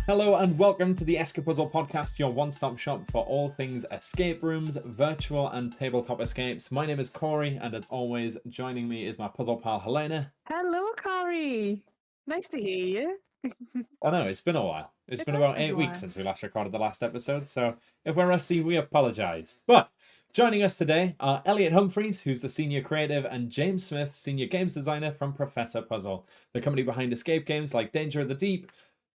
Hello and welcome to the ESCAPUZZLE podcast, your one-stop shop for all things escape rooms, virtual and tabletop escapes. My name is Corey, and as always, joining me is my puzzle pal Helena. Hello, Corey. Nice to hear you. I know, it's been a while. It's It been has about been a 8 weeks while. since we last recorded the last episode, so if we're rusty, we apologise. But joining us today are Elliot Humphries, who's the senior creative, and James Smith, senior games designer from Professor Puzzle, the company behind escape games like Danger of the Deep,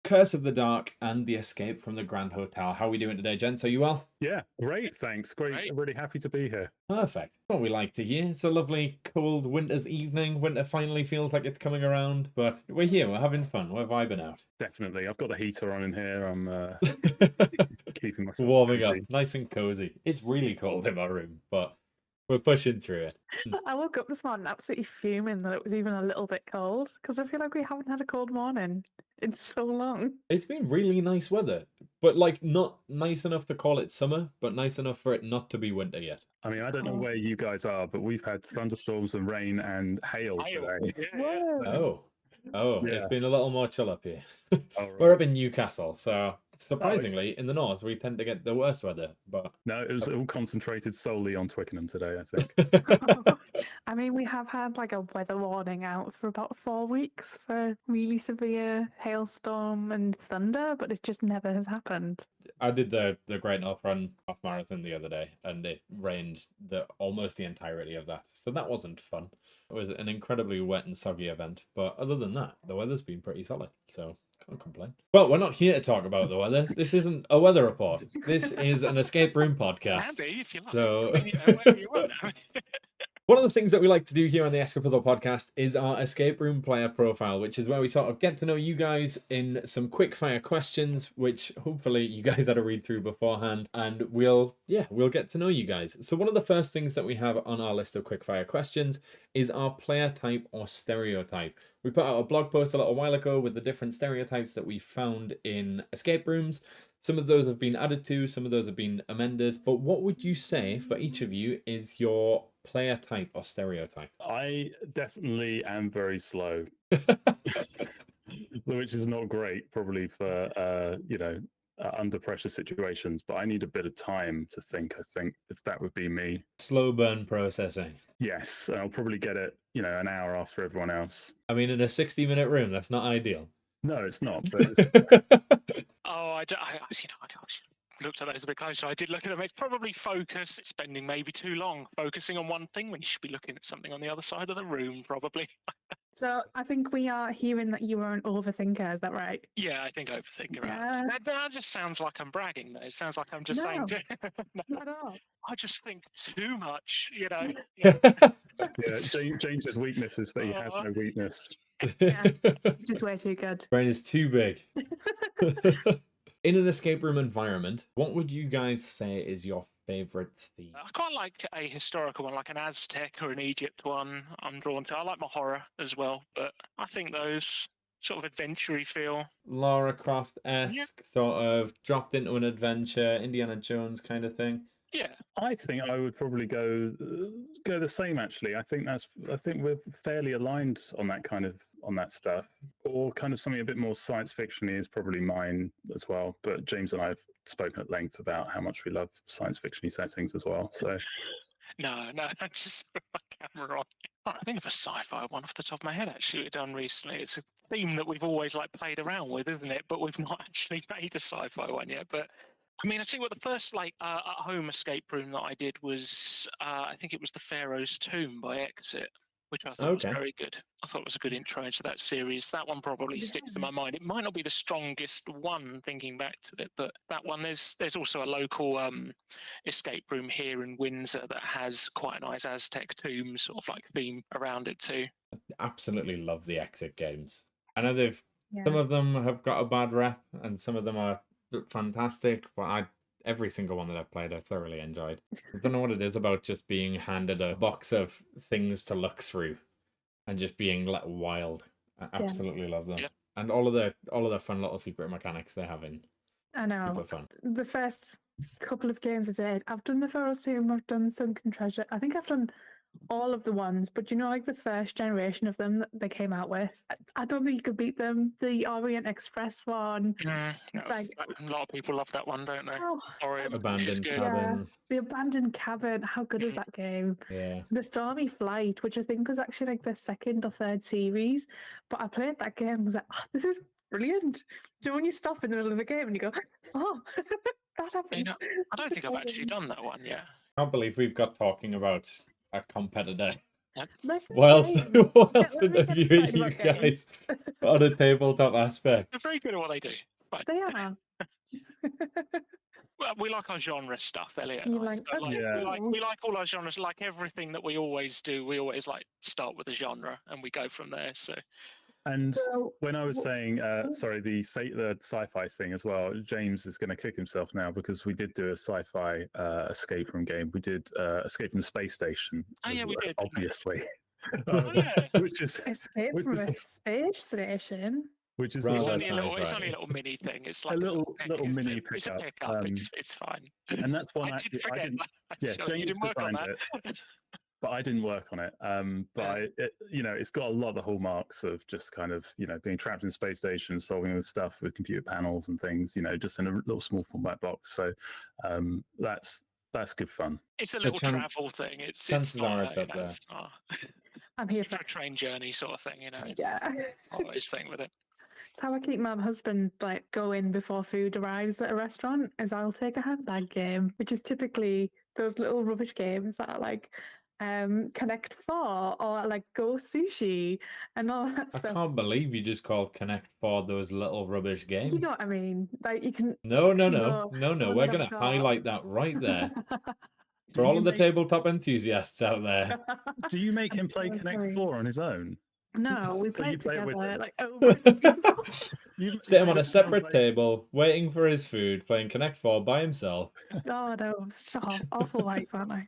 Curse of the Dark, and The Escape from the Grand Hotel. How are we doing today, gents? Are you well? Yeah, great, thanks. Great. I'm really happy to be here. Perfect. What we like to hear. It's a lovely, cold winter's evening. Winter finally feels like it's coming around, but we're here. We're having fun. We're vibing out. Definitely. I've got the heater on in here. I'm keeping myself Warming up. cozy. Nice and cozy. It's really cold in my room, but we're pushing through it. I woke up this morning absolutely fuming that it was even a little bit cold because I feel like we haven't had a cold morning in so long. It's been really nice weather, but like not nice enough to call it summer, but nice enough for it not to be winter yet. I mean, I don't know where you guys are, but we've had thunderstorms and rain and hail today. Whoa. Oh, it's Yeah. been a little more chill up here. All We're right. up in Newcastle, so surprisingly, in the north, we tend to get the worst weather, but No, it was all concentrated solely on Twickenham today, I think. I mean, we have had like a weather warning out for about 4 weeks for really severe hailstorm and thunder, but it just never has happened. I did the Great North Run half marathon the other day, and it rained almost the entirety of that, so that wasn't fun. It was an incredibly wet and soggy event, but other than that, the weather's been pretty solid, so can't complain. Well, we're not here to talk about the weather. This isn't a weather report. This is an escape room podcast. Andy, if you like. So- I mean, whatever you want. One of the things that we like to do here on the ESCAPUZZLE podcast is our escape room player profile, which is where we sort of get to know you guys in some quick fire questions, which hopefully you guys had a read through beforehand, and we'll get to know you guys. So one of the first things that we have on our list of quick fire questions is our player type or stereotype. We put out a blog post a little while ago with the different stereotypes that we found in escape rooms. Some of those have been added to, some of those have been amended. But what would you say for each of you is your player type or stereotype? I definitely am very slow, which is not great probably for, under pressure situations, but I need a bit of time to think, I think, if that would be me. Slow burn processing. Yes, and I'll probably get it, an hour after everyone else. I mean, in a 60-minute room, that's not ideal. No, it's not. But it's, Oh, I looked at those a bit closer. I did look at them. It's probably focus. It's spending maybe too long focusing on one thing when you should be looking at something on the other side of the room, probably. So I think we are hearing that you are an overthinker, is that right? Yeah, I think overthinking. Yeah. That just sounds like I'm bragging, though. It sounds like I'm just saying, no, Not at all. I just think too much, Yeah. yeah, James's weakness is that he has no weakness. Yeah. It's just way too good. Brain is too big. In an escape room environment, what would you guys say is your favorite theme? I quite like a historical one, like an Aztec or an Egypt one. I'm drawn to. I like my horror as well, but I think those sort of adventure-y feel. Lara Croft-esque, Yeah. sort of dropped into an adventure, Indiana Jones kind of thing. Yeah, I think I would probably go the same. Actually, I think we're fairly aligned on that stuff, or kind of something a bit more science fiction-y is probably mine as well. But James and I have spoken at length about how much we love science fiction-y settings as well. So no, I just put my camera on. I can't think of a sci-fi one off the top of my head. Actually, we've done recently. It's a theme that we've always played around with, isn't it? But we've not actually made a sci-fi one yet. But I mean, I tell you what, the first at-home escape room that I did was I think it was the Pharaoh's Tomb by Exit, which I thought was Okay. very good. I thought it was a good intro into that series. That one probably sticks in my mind. It might not be the strongest one thinking back to it, but that one, there's also a local escape room here in Windsor that has quite a nice Aztec tomb sort of theme around it too. Absolutely love the Exit games. I know Yeah. some of them have got a bad rep, and some of them are fantastic, but every single one that I've played I thoroughly enjoyed. I don't know what it is about just being handed a box of things to look through and just being let wild. I absolutely love them. Yeah. And all of the fun little secret mechanics they have in. I know. Super fun. The first couple of games I did, I've done the Pharaoh's Tomb, I've done Sunken Treasure. I think I've done all of the ones, but you know, like the first generation of them that they came out with, I don't think you could beat them. The Orient Express one, like, A lot of people love that one, don't they? oh, Orient is Abandoned good. yeah, cabin. the Abandoned Cabin. How good is Mhm. that game? Yeah. The Stormy Flight, which I think was actually like the second or third series, but I played that game and was like, oh, this is brilliant. Do you know when you stop in the middle of the game and you go, oh, that You know, happened? I don't think I've actually done that one yet. Can't believe we've got talking about a competitor They're good whilst games. whilst Let me get interviewing excited you about games. guys on a tabletop aspect. They're very good at what they do. It's fine. They are. Well, we like our genre stuff, Elliot. You And I. like, So, like, Yeah. we like all our genres. Like everything that we always do, we always like start with a genre and we go from there. So And So, when I was wh- saying, oh, sorry, the sci-fi thing as well, James is going to kick himself now because we did do a sci-fi escape room game. We did Escape from the Space Station, oh yeah, we did. Didn't we? obviously, Oh yeah. which is Escape which from is a Space Station. which is Rather the It's one, only a little. It's sci-fi. only a little mini thing. It's a like little it's mini It's a pickup. pickup. It's fine. And that's one I I, did I forget didn't. that. Yeah, Sure, you James didn't work on designed that. it, but I didn't work on it. But Yeah. it's got a lot of the hallmarks of just kind of being trapped in a space station, solving this stuff with computer panels and things. Just in a little small format box. So that's good fun. It's a The little chan- travel thing. It's chances are not, it's up there. it's not. I'm It's here for for a train journey sort of thing, yeah. Always thing with it. It's how I keep my husband like going before food arrives at a restaurant. Is I'll take a handbag game, which is typically those little rubbish games that are like Connect Four or like Go Sushi and all that I stuff. can't believe you just called Connect Four those little rubbish games. You know what I mean? Like you can. No. The We're one going that to I've got. highlight that right there. Do For all you of the make tabletop enthusiasts out there. do you make I'm him play so Connect sorry. 4 on his own? No, we Or play you it play it with together, him? like over a table. You Sit him made on a him sit and separate play- table, waiting for his food, playing Connect Four by himself. Oh no, I'm such an awful wife, aren't I?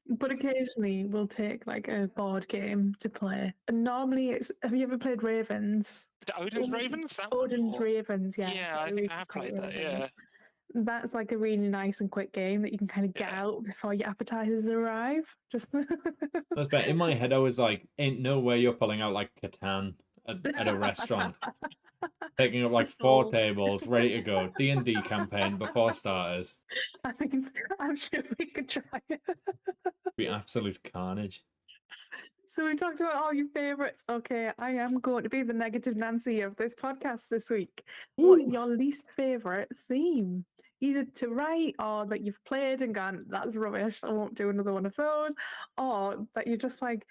But occasionally we'll take like a board game to play. And normally it's have you ever played Ravens? The Odin's Oh, Ravens, that one? Odin's Or... Ravens, yeah. Yeah, sorry, I we think I have call it played that. Ravens. Yeah, That's like a really nice and quick game that you can kind of get Yeah. out before your appetizers arrive. Just That's better. In my head, I was like, ain't no way you're pulling out like Catan at a restaurant. Taking up like 4 Simple. tables, ready to go. D&D campaign before starters. I mean, I'm sure we could try it. Be absolute carnage. So we talked about all your favorites. Okay, I am going to be the negative Nancy of this podcast this week. What is Ooh. your least favorite theme? Either to write or that you've played and gone, that's rubbish, I won't do another one of those, or that you're just like,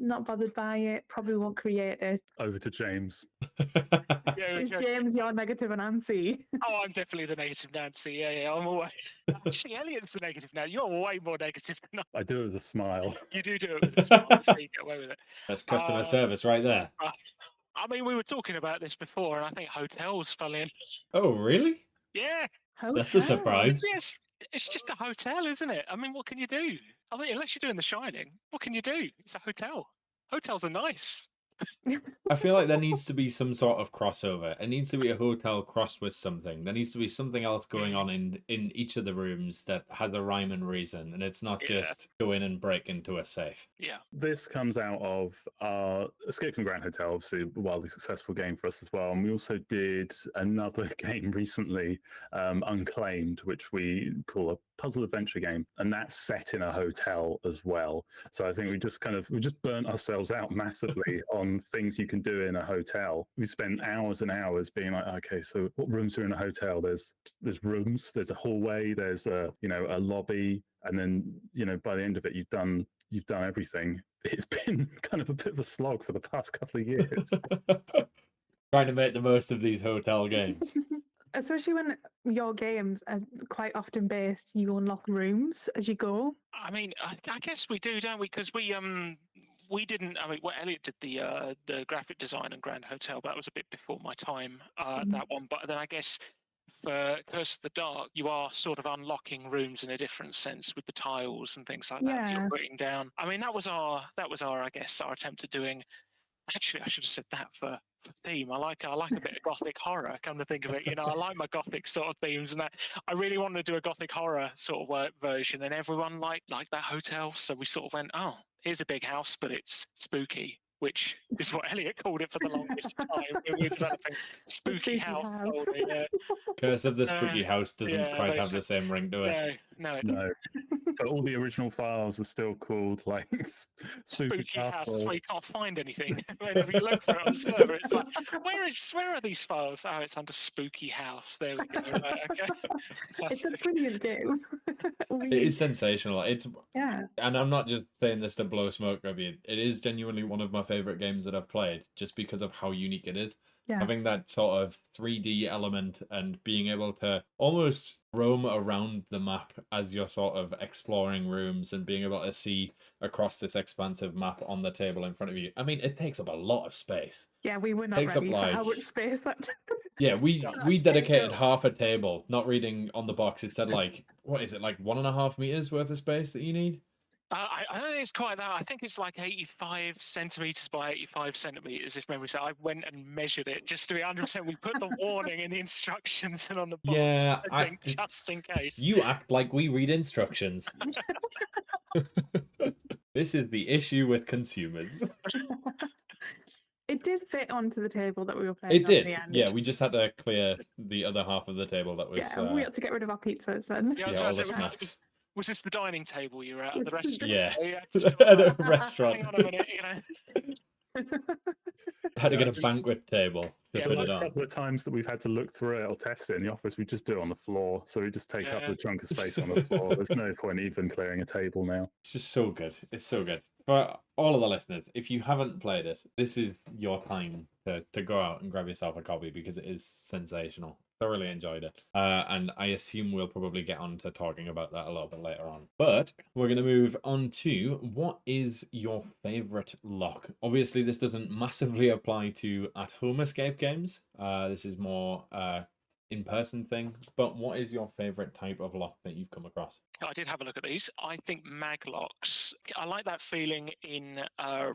not bothered by it, probably won't create it. Over to James. Yeah, Is okay. James your negative Nancy? Oh, I'm definitely the negative Nancy. Yeah, I'm always. Actually, Elliot's the negative now. You're way more negative than I do it with a smile. you do it with a smile, so you get away with it. That's customer Uh, service right there. I mean, we were talking about this before, and I think hotels fell in. Oh, really? Yeah, That's a surprise. yes, it's just a hotel, isn't it? I mean, what can you do? I mean, unless you're doing The Shining, what can you do? It's a hotel. Hotels are nice. I feel like there needs to be some sort of crossover. It needs to be a hotel crossed with something. There needs to be something else going on in each of the rooms that has a rhyme and reason, and it's not Yeah. just go in and break into a safe. Yeah. This comes out of our Escape from Grand Hotel, obviously a wildly successful game for us as well. And we also did another game recently, Unclaimed, which we call a puzzle adventure game, and that's set in a hotel as well. So I think we just burnt ourselves out massively on things you can do in a hotel. We spent hours and hours being like, okay, so what rooms are in a hotel? There's rooms, there's a hallway, there's a lobby, and then by the end of it you've done everything. It's been kind of a bit of a slog for the past couple of years. Trying to make the most of these hotel games. Especially when your games are quite often based, you unlock rooms as you go. I mean, I guess we do, don't we? Because we didn't. I mean, well, Elliot did the graphic design and Grand Hotel, but that was a bit before my time. That one, but then I guess for Curse of the Dark, you are sort of unlocking rooms in a different sense with the tiles and things like that that Yeah. you're putting down. I mean, that was our I guess our attempt at doing. Actually, I should have said that for theme. I like a bit of gothic horror. Come to think of it, I like my gothic sort of themes, and that I really wanted to do a gothic horror sort of version, and everyone liked that hotel, so we sort of went, oh, here's a big house, but it's spooky, which is what Elliot called it for the longest time when we were developing Spooky House. Yeah. Curse of the Spooky House doesn't Yeah, quite have the same ring to it. No, it No, but all the original files are still called like Spooky House is or- where you can't find anything. Whenever you look for it on the server, it's like, where are these files? Oh, it's under Spooky House. There we go. Right, okay. It's a Fantastic. brilliant game. It is sensational. Yeah. And I'm not just saying this to blow smoke up you. It is genuinely one of my favorite games that I've played, just because of how unique it is. Yeah. Having that sort of 3D element and being able to almost roam around the map as you're sort of exploring rooms and being able to see across this expansive map on the table in front of you. I mean, it takes up a lot of space. Yeah, we were not Takes up, ready for how like- much space that took. Yeah, we That's dedicated terrible. half a table, not reading on the box. It said like, what is it, like 1.5 meters worth of space that you need? I don't think it's quite that. I think it's like 85 centimeters by 85 centimeters, if memory serves. I went and measured it just to be 100%. We put the warning in the instructions and on the box, Yeah, I think, just in case. You act like we read instructions. This is the issue with consumers. It did fit onto the table that we were playing It on in did. the end. Yeah, we just had to clear the other half of the table that was. Yeah, we had to get rid of our pizzas then. Yeah, I was Yeah, gonna all say, the snacks. was this the dining table you were at the restaurant? Yeah. So, just, At a restaurant. Hang on a minute, Had to Yeah, get a just- banquet table to Yeah, put The it last on. couple of times that we've had to look through it or test it in the office, we just do it on the floor. So we just take up Yeah. a chunk of space on the floor. There's no point even clearing a table now. It's just so good. It's so good. For all of the listeners, if you haven't played it, this is your time to go out and grab yourself a copy because it is sensational. Thoroughly enjoyed it. And I assume we'll probably get on to talking about that a little bit later on. But we're going to move on to what is your favourite lock? Obviously, this doesn't massively apply to at-home escape games. This is more in-person thing. But what is your favourite type of lock that you've come across? I did have a look at these. I think mag locks. I like that feeling in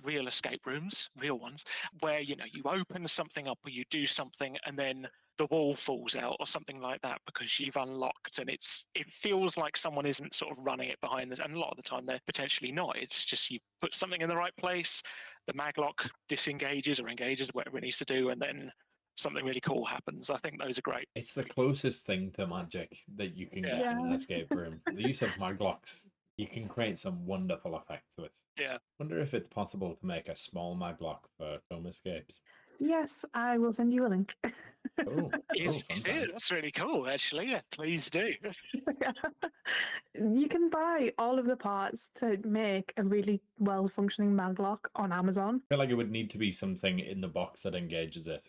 real escape rooms, real ones, where you open something up or you do something and then the wall falls out or something like that because you've unlocked, and it feels like someone isn't sort of running it behind this, and a lot of the time they're potentially not. It's just you put something in the right place, the mag lock disengages or engages, whatever it needs to do, and then something really cool happens. I think those are great. It's the closest thing to magic that you can get in an Yeah. escape room. The use of maglocks, you can create some wonderful effects with. Yeah. Wonder if it's possible to make a small maglock for home escapes. Yes, I will send you a link. Oh, Yes, fun it time. is. That's really cool, actually. Yeah, please do. You can buy all of the parts to make a really well functioning maglock on Amazon. I feel like it would need to be something in the box that engages it.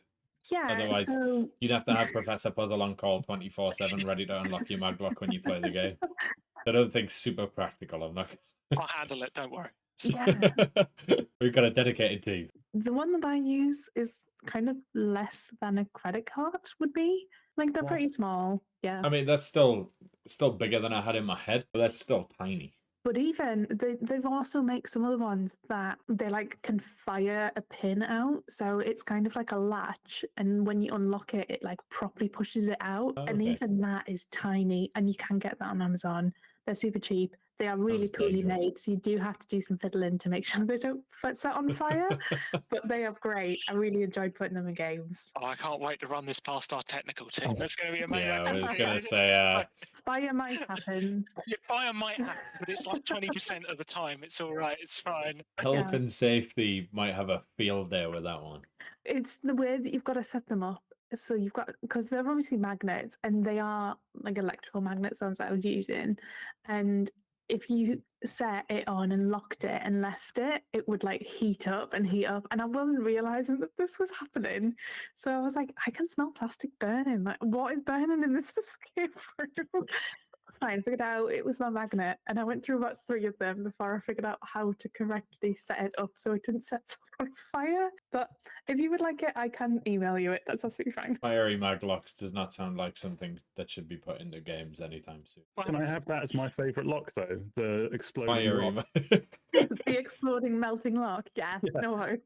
Yeah, Otherwise, so You'd have to have Professor Puzzle on call 24/7 ready to unlock your maglock when you play the game. I don't think super practical. I'm not. I'll handle it. Don't worry. yeah, We've got a dedicated team. the one that I use is kind of less than a credit card would be. Like they're Wow. pretty small. Yeah. I mean, that's still bigger than I had in my head, but that's still tiny. But even they've also make some other ones that they like can fire a pin out, so it's kind of like a latch, and when you unlock it, it like properly pushes it out. Oh, And okay. even that is tiny, and you can get that on Amazon. They're super cheap. They are really Sounds coolly dangerous. made, so you do have to do some fiddling to make sure they don't set on fire. But they are great. I really enjoyed putting them in games. Oh, I can't wait to run this past our technical team. That's going to be amazing. Yeah, I was Okay. gonna say, Fire might happen. Your fire might happen, but it's like 20% of the time. It's all right. It's fine. health Yeah. and safety might have a field day with that one. It's the way that you've got to set them up. So you've got, because they're obviously magnets, and they are like electrical magnets ones that I was using. And if you set it on and locked it and left it, it would like heat up and heat up. And I wasn't realizing that this was happening. So I was like, I can smell plastic burning. Like, what is burning in this escape room? It's fine. I figured out it was my magnet, and I went through about 3 of them before I figured out how to correctly set it up so it didn't set stuff on fire. But if you would like it, I can email you it. That's absolutely fine. Fiery maglocks does not sound like something that should be put into games anytime soon. Can I have that as my favourite lock though? The exploding Fiery. lock. The exploding, melting lock. Yeah, Yeah. no worries.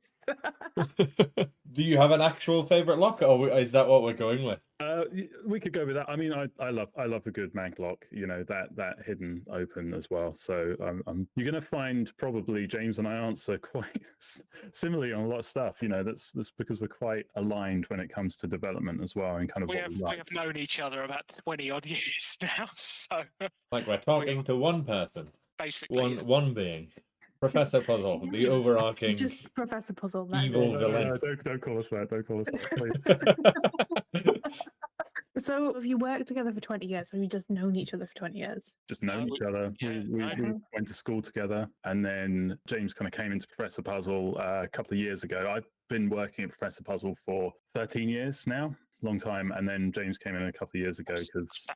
Do you have an actual favorite lock, or is that what we're going with? We could go with that. I mean, I love a good mag lock. That hidden open as well. So you're going to find probably James and I answer quite similarly on a lot of stuff. That's because we're quite aligned when it comes to development as well, and kind of We what we like. have known each other about 20 odd years now, so Like we're talking to one person, basically, one being, Professor Puzzle, the overarching Just Professor Puzzle. That's evil it. villain. Don't call us that. Don't call us that, please. So have you worked together for 20 years, or have you just known each other for 20 years? Just known No, each other. yeah, We no. went to school together, and then James kind of came into Professor Puzzle a couple of years ago. I've been working at Professor Puzzle for 13 years now, long time. And then James came in a couple of years ago because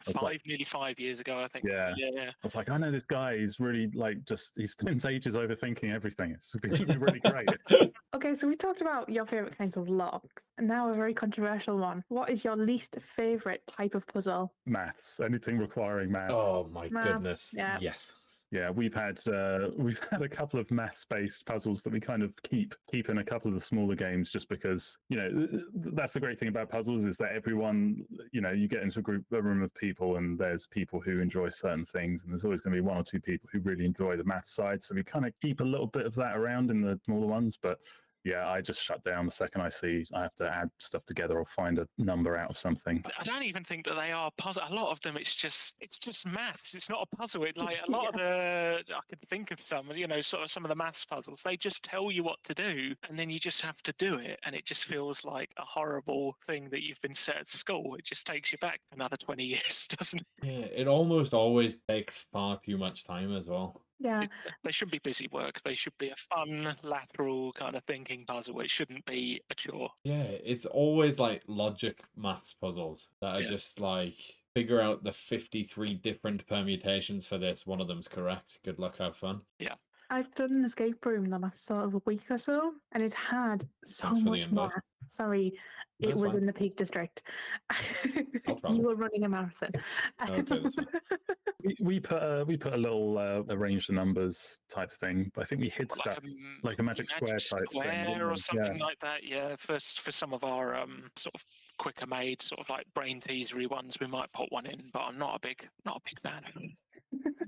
nearly 5 years ago, I think. Yeah. I was like, I know this guy. He's really he spends ages overthinking everything. It's going to be really great. Okay, so we talked about your favorite kinds of locks, and now a very controversial one. What is your least favorite type of puzzle? Maths. Anything requiring maths. Oh my Maths, goodness! yeah. Yes. Yeah, we've had a couple of maths-based puzzles that we kind of keep in a couple of the smaller games, just because that's the great thing about puzzles is that everyone, you get into a room of people, and there's people who enjoy certain things, and there's always going to be one or two people who really enjoy the maths side. So we kind of keep a little bit of that around in the smaller ones, but. Yeah, I just shut down the second I see I have to add stuff together or find a number out of something. I don't even think that they are puzzle. A lot of them, it's just maths. It's not a puzzle. It like a lot of I could think of some, sort of some of the maths puzzles. They just tell you what to do, and then you just have to do it, and it just feels like a horrible thing that you've been set at school. It just takes you back another 20 years, doesn't it? Yeah, it almost always takes far too much time as well. Yeah. They shouldn't be busy work. They should be a fun, lateral kind of thinking puzzle. It shouldn't be a chore. Yeah, it's always like logic maths puzzles that are just like figure out the 53 different permutations for this. One of them's correct. Good luck, have fun. Yeah. I've done an escape room the last sort of a week or so, and it had so Thanks for the much invite. math. Sorry, it That's was fine. in the Peak District. I'll travel. You were running a marathon. Okay, that's fine. We put a little arrange the numbers type thing, but I think we hid stuff like a magic square type thing, or something like that. Yeah, for some of our sort of quicker made sort of like brain teasery ones, we might put one in, but I'm not a big fan of it.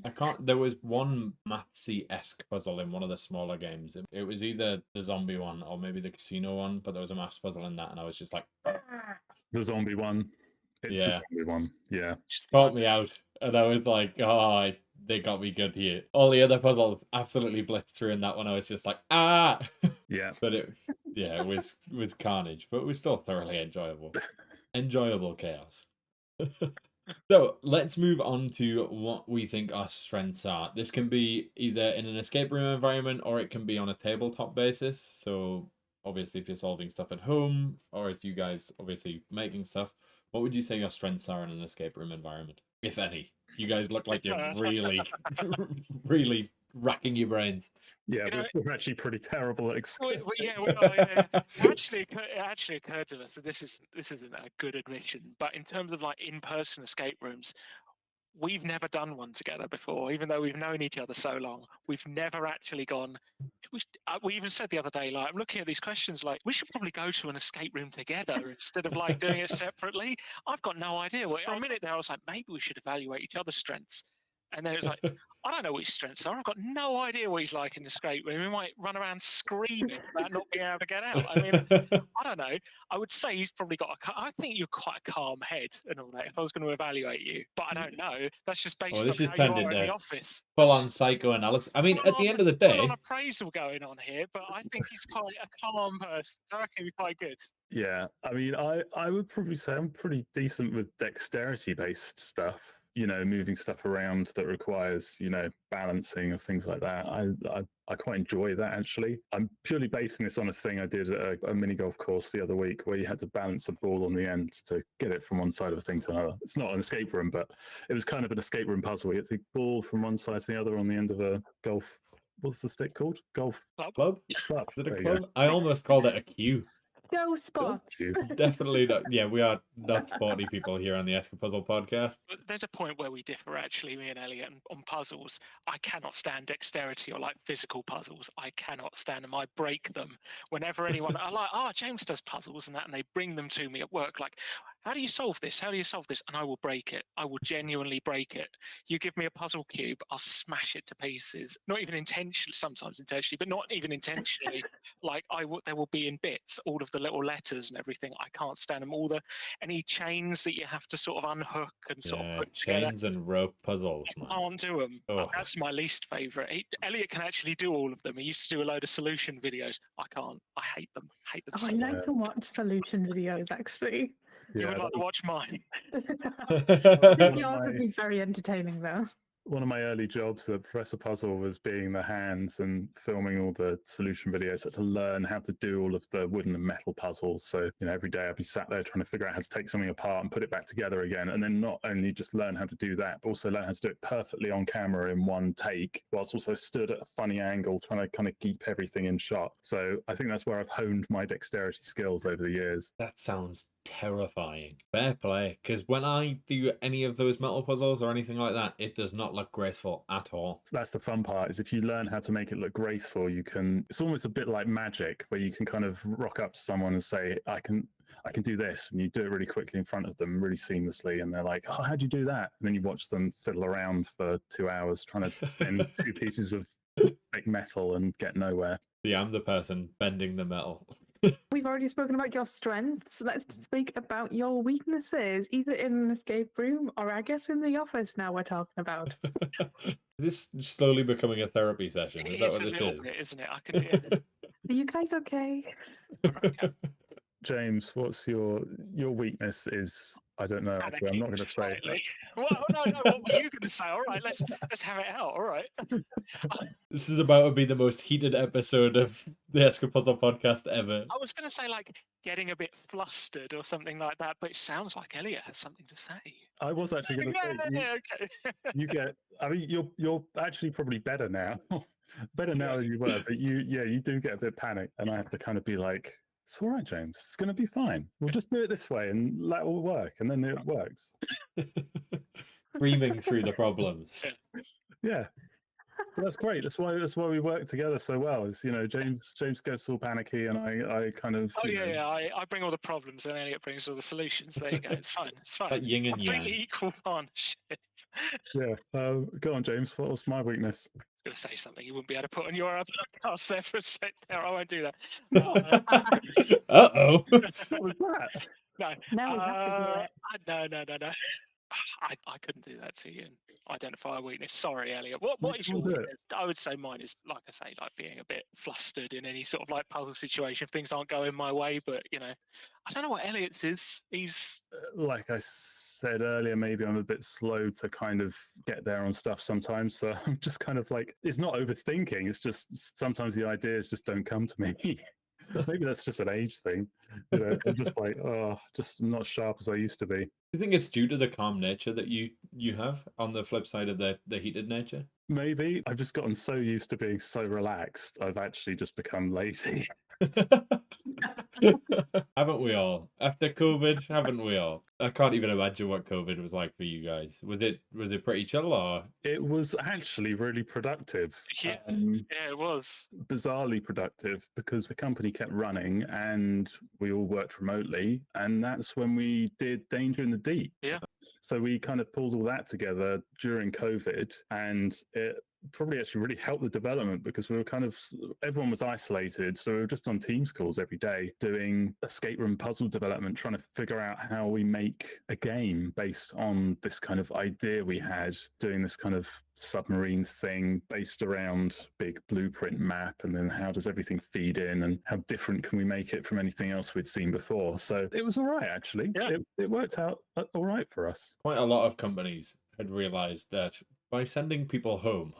I can't. There was one mathsy-esque puzzle in one of the smaller games. It was either the zombie one or maybe the casino one, but there was a maths puzzle in that, and I was just like, the zombie one. It's the zombie one. Yeah, caught me out, and I was like, oh, they got me good here. All the other puzzles absolutely blitzed through in that one. I was just like, ah. Yeah. But it was carnage, but it was still thoroughly enjoyable. Enjoyable chaos. So let's move on to what we think our strengths are. This can be either in an escape room environment or it can be on a tabletop basis. So obviously if you're solving stuff at home or if you guys obviously making stuff, what would you say your strengths are in an escape room environment, if any? You guys look like you're really, really racking your brains. Yeah, we're actually pretty terrible at escape. It actually occurred to us that this isn't a good admission, but in terms of like in-person escape rooms, we've never done one together before, even though we've known each other so long. We've never actually gone. We even said the other day, like, I'm looking at these questions, like, we should probably go to an escape room together instead of like doing it separately. I've got no idea. For a minute there, I was like, maybe we should evaluate each other's strengths. And then it was like, I don't know what his strengths are. I've got no idea what he's like in the escape room. He might run around screaming about not being able to get out. I mean, I don't know. I would say he's probably I think you're quite a calm head and all that if I was going to evaluate you. But I don't know. That's just based on how you are in the office. Full-on psychoanalysis. I mean, at the end of the day... Full-on appraisal going on here, but I think he's quite a calm person. So I reckon he'd be quite good. Yeah, I mean, I would probably say I'm pretty decent with dexterity-based stuff. Moving stuff around that requires, balancing of things like that. I quite enjoy that, actually. I'm purely basing this on a thing I did at a mini golf course the other week where you had to balance a ball on the end to get it from one side of a thing to another. It's not an escape room, but it was kind of an escape room puzzle. You had to ball from one side to the other on the end of a golf. What's the stick called? Golf club? Is it a club? I almost called it a cue. Go Spots. you. Definitely not. Yeah, we are not sporty people here on the ESCAPUZZLE podcast. But there's a point where we differ, actually, me and Elliot, on puzzles. I cannot stand dexterity or like physical puzzles. I cannot stand them. I break them. Whenever anyone, I like, James does puzzles and that, and they bring them to me at work. Like, how do you solve this? How do you solve this? And I will break it. I will genuinely break it. You give me a puzzle cube, I'll smash it to pieces. Not even intentionally, sometimes intentionally, but not even intentionally. Like, there will be in bits, all of the little letters and everything. I can't stand them. Any chains that you have to sort of unhook and sort of put together. Chains and rope puzzles, man. I can't do them. Oh. That's my least favourite. Elliot can actually do all of them. He used to do a load of solution videos. I can't. I hate them. Hate them Oh, so I much. like to watch solution videos, actually. You would like to watch mine. I One think of yours would my- be very entertaining, though. One of my early jobs at Professor Puzzle was being the hands and filming all the solution videos. I had to learn how to do all of the wooden and metal puzzles. So, every day I'd be sat there trying to figure out how to take something apart and put it back together again. And then not only just learn how to do that, but also learn how to do it perfectly on camera in one take, whilst also stood at a funny angle, trying to kind of keep everything in shot. So I think that's where I've honed my dexterity skills over the years. That sounds terrifying. Fair play. Because when I do any of those metal puzzles or anything like that, it does not look graceful at all. That's the fun part, is if you learn how to make it look graceful, it's almost a bit like magic, where you can kind of rock up to someone and say, I can do this, and you do it really quickly in front of them, really seamlessly, and they're like, oh, how'd you do that? And then you watch them fiddle around for 2 hours trying to bend 2 pieces of fake metal and get nowhere. Yeah, I'm the person bending the metal. We've already spoken about your strengths, so let's speak about your weaknesses, either in an escape room or I guess in the office now we're talking about. This is slowly becoming a therapy session. Is that It's what a this little is? bit, isn't it? I can hear. Are you guys okay? James, what's your weakness is, I don't know, actually, I'm not going to say. Slightly. Well, no. What were you going to say? All right, let's have it out. All right. This is about to be the most heated episode of the ESCAPUZZLE podcast ever. I was going to say like getting a bit flustered or something like that, but it sounds like Elliot has something to say. I was actually going to say, Okay. I mean, you're actually probably better now. Better now than you were, but you do get a bit panicked, and I have to kind of be like, it's all right, James. It's going to be fine. We'll just do it this way, and that will work, and then it works. Screaming through the problems. Yeah, but that's great. That's why we work together so well. Is James gets all panicky, and I kind of. Oh yeah. I bring all the problems, and Elliot brings all the solutions. There you go. It's fine. It's fine. Like yin and Completely yang. equal partnership. Yeah. Go on, James. What's my weakness? I was going to say something you wouldn't be able to put on your podcast there for a sec. There, I won't do that. Uh-oh. What was that? No. Now we have to do it. No. I couldn't do that to you and identify a weakness. Sorry, Elliot. What is your can do it. weakness? I would say mine is, like I say, like being a bit flustered in any sort of like puzzle situation if things aren't going my way. But I don't know what Elliot's is. He's Like I said earlier, maybe I'm a bit slow to kind of get there on stuff sometimes. So I'm just kind of like, it's not overthinking. It's just sometimes the ideas just don't come to me. Maybe that's just an age thing. I'm just like, I'm not sharp as I used to be. Do you think it's due to the calm nature that you have on the flip side of the heated nature? Maybe I've just gotten so used to being so relaxed, I've actually just become lazy. Haven't we all? After COVID, haven't we all? I can't even imagine what COVID was like for you guys. Was it pretty chill or? It was actually really productive. yeah, it was. Bizarrely productive, because the company kept running and we all worked remotely, and that's when we did Danger in the Deep. Yeah. So we kind of pulled all that together during COVID, and it probably actually really helped the development, because we were everyone was isolated, so we were just on Teams calls every day doing escape room puzzle development, trying to figure out how we make a game based on this kind of idea we had, doing this kind of submarine thing based around big blueprint map, and then how does everything feed in, and how different can we make it from anything else we'd seen before. So it was all right, actually. Yeah. It worked out all right for us. Quite a lot of companies had realized that by sending people home,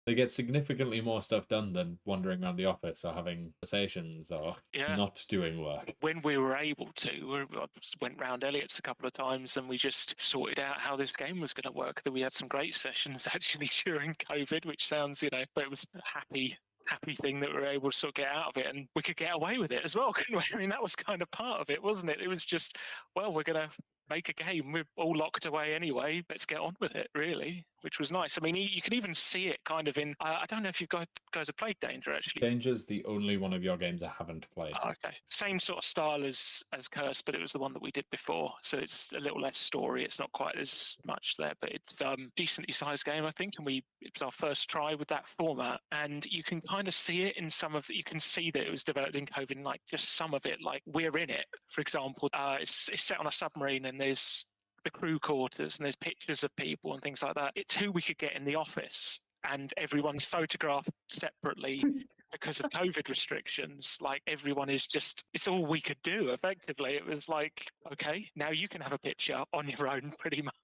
they get significantly more stuff done than wandering around the office or having conversations or Yeah. not doing work. When we were able to, I just went round Elliot's a couple of times and we just sorted out how this game was going to work. That we had some great sessions actually during COVID, which sounds, but it was happy happy thing that we were able to sort of get out of it, and we could get away with it as well, couldn't we? I mean, that was kind of part of it, wasn't it? It was just, well, we're going to make a game. We're all locked away anyway. Let's get on with it, really, which was nice. I mean, you can even see it kind of in. I don't know if you guys have played Danger actually. Danger's the only one of your games I haven't played. Oh, okay, same sort of style as Curse, but it was the one that we did before, so it's a little less story. It's not quite as much there, but it's decently sized game, I think, and it was our first try with that format, and you can kind of see it in some of. You can see that it was developed in COVID, and like just some of it, like we're in it, for example. It's set on a submarine, and there's the crew quarters, and there's pictures of people and things like that. It's who we could get in the office, and everyone's photographed separately because of COVID restrictions. Like everyone is just, it's all we could do effectively. It was like, okay, now you can have a picture on your own pretty much.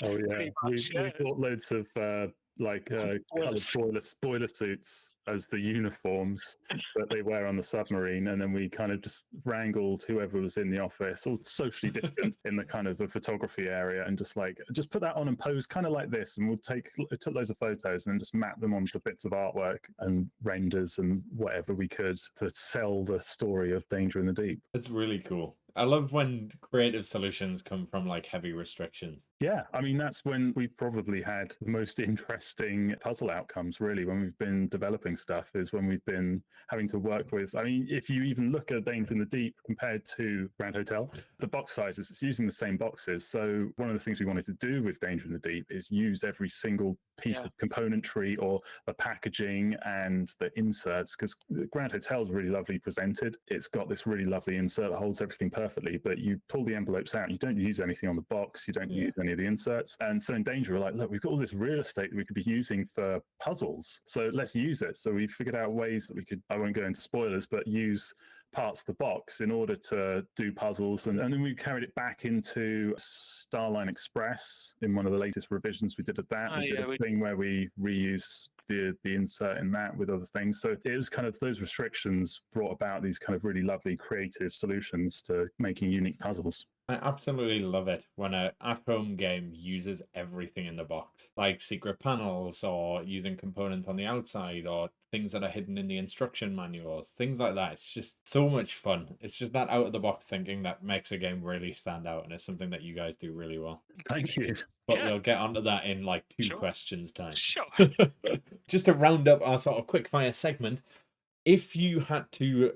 Oh yeah, Pretty much, we bought loads of coloured spoiler suits as the uniforms that they wear on the submarine, and then we kind of just wrangled whoever was in the office, all socially distanced in the kind of the photography area, and just put that on and pose kind of like this, and we'll took loads of photos and then just map them onto bits of artwork and renders and whatever we could to sell the story of Danger in the Deep. It's really cool. I love when creative solutions come from like heavy restrictions. Yeah, I mean, that's when we've probably had the most interesting puzzle outcomes, really, when we've been developing stuff, is when we've been having to work with. I mean, if you even look at Danger in the Deep compared to Grand Hotel, the box sizes, it's using the same boxes. So one of the things we wanted to do with Danger in the Deep is use every single piece of componentry or the packaging and the inserts, because Grand Hotel is really lovely presented. It's got this really lovely insert that holds everything perfectly, but you pull the envelopes out, you don't use anything on the box, you don't use any of the inserts. And so in Danger, we're like, look, we've got all this real estate that we could be using for puzzles, so let's use it. So we figured out ways that we could, I won't go into spoilers, but use parts of the box in order to do puzzles. And then we carried it back into Starline Express in one of the latest revisions we did of that. We did a thing where we reuse the insert in that with other things. So it was kind of those restrictions brought about these kind of really lovely creative solutions to making unique puzzles. I absolutely love it when an at-home game uses everything in the box, like secret panels or using components on the outside or things that are hidden in the instruction manuals, things like that. It's just so much fun. It's just that out-of-the-box thinking that makes a game really stand out, and it's something that you guys do really well. Thank you. But we'll get onto that in like 2 questions time. Sure. Just to round up our sort of quick-fire segment, if you had to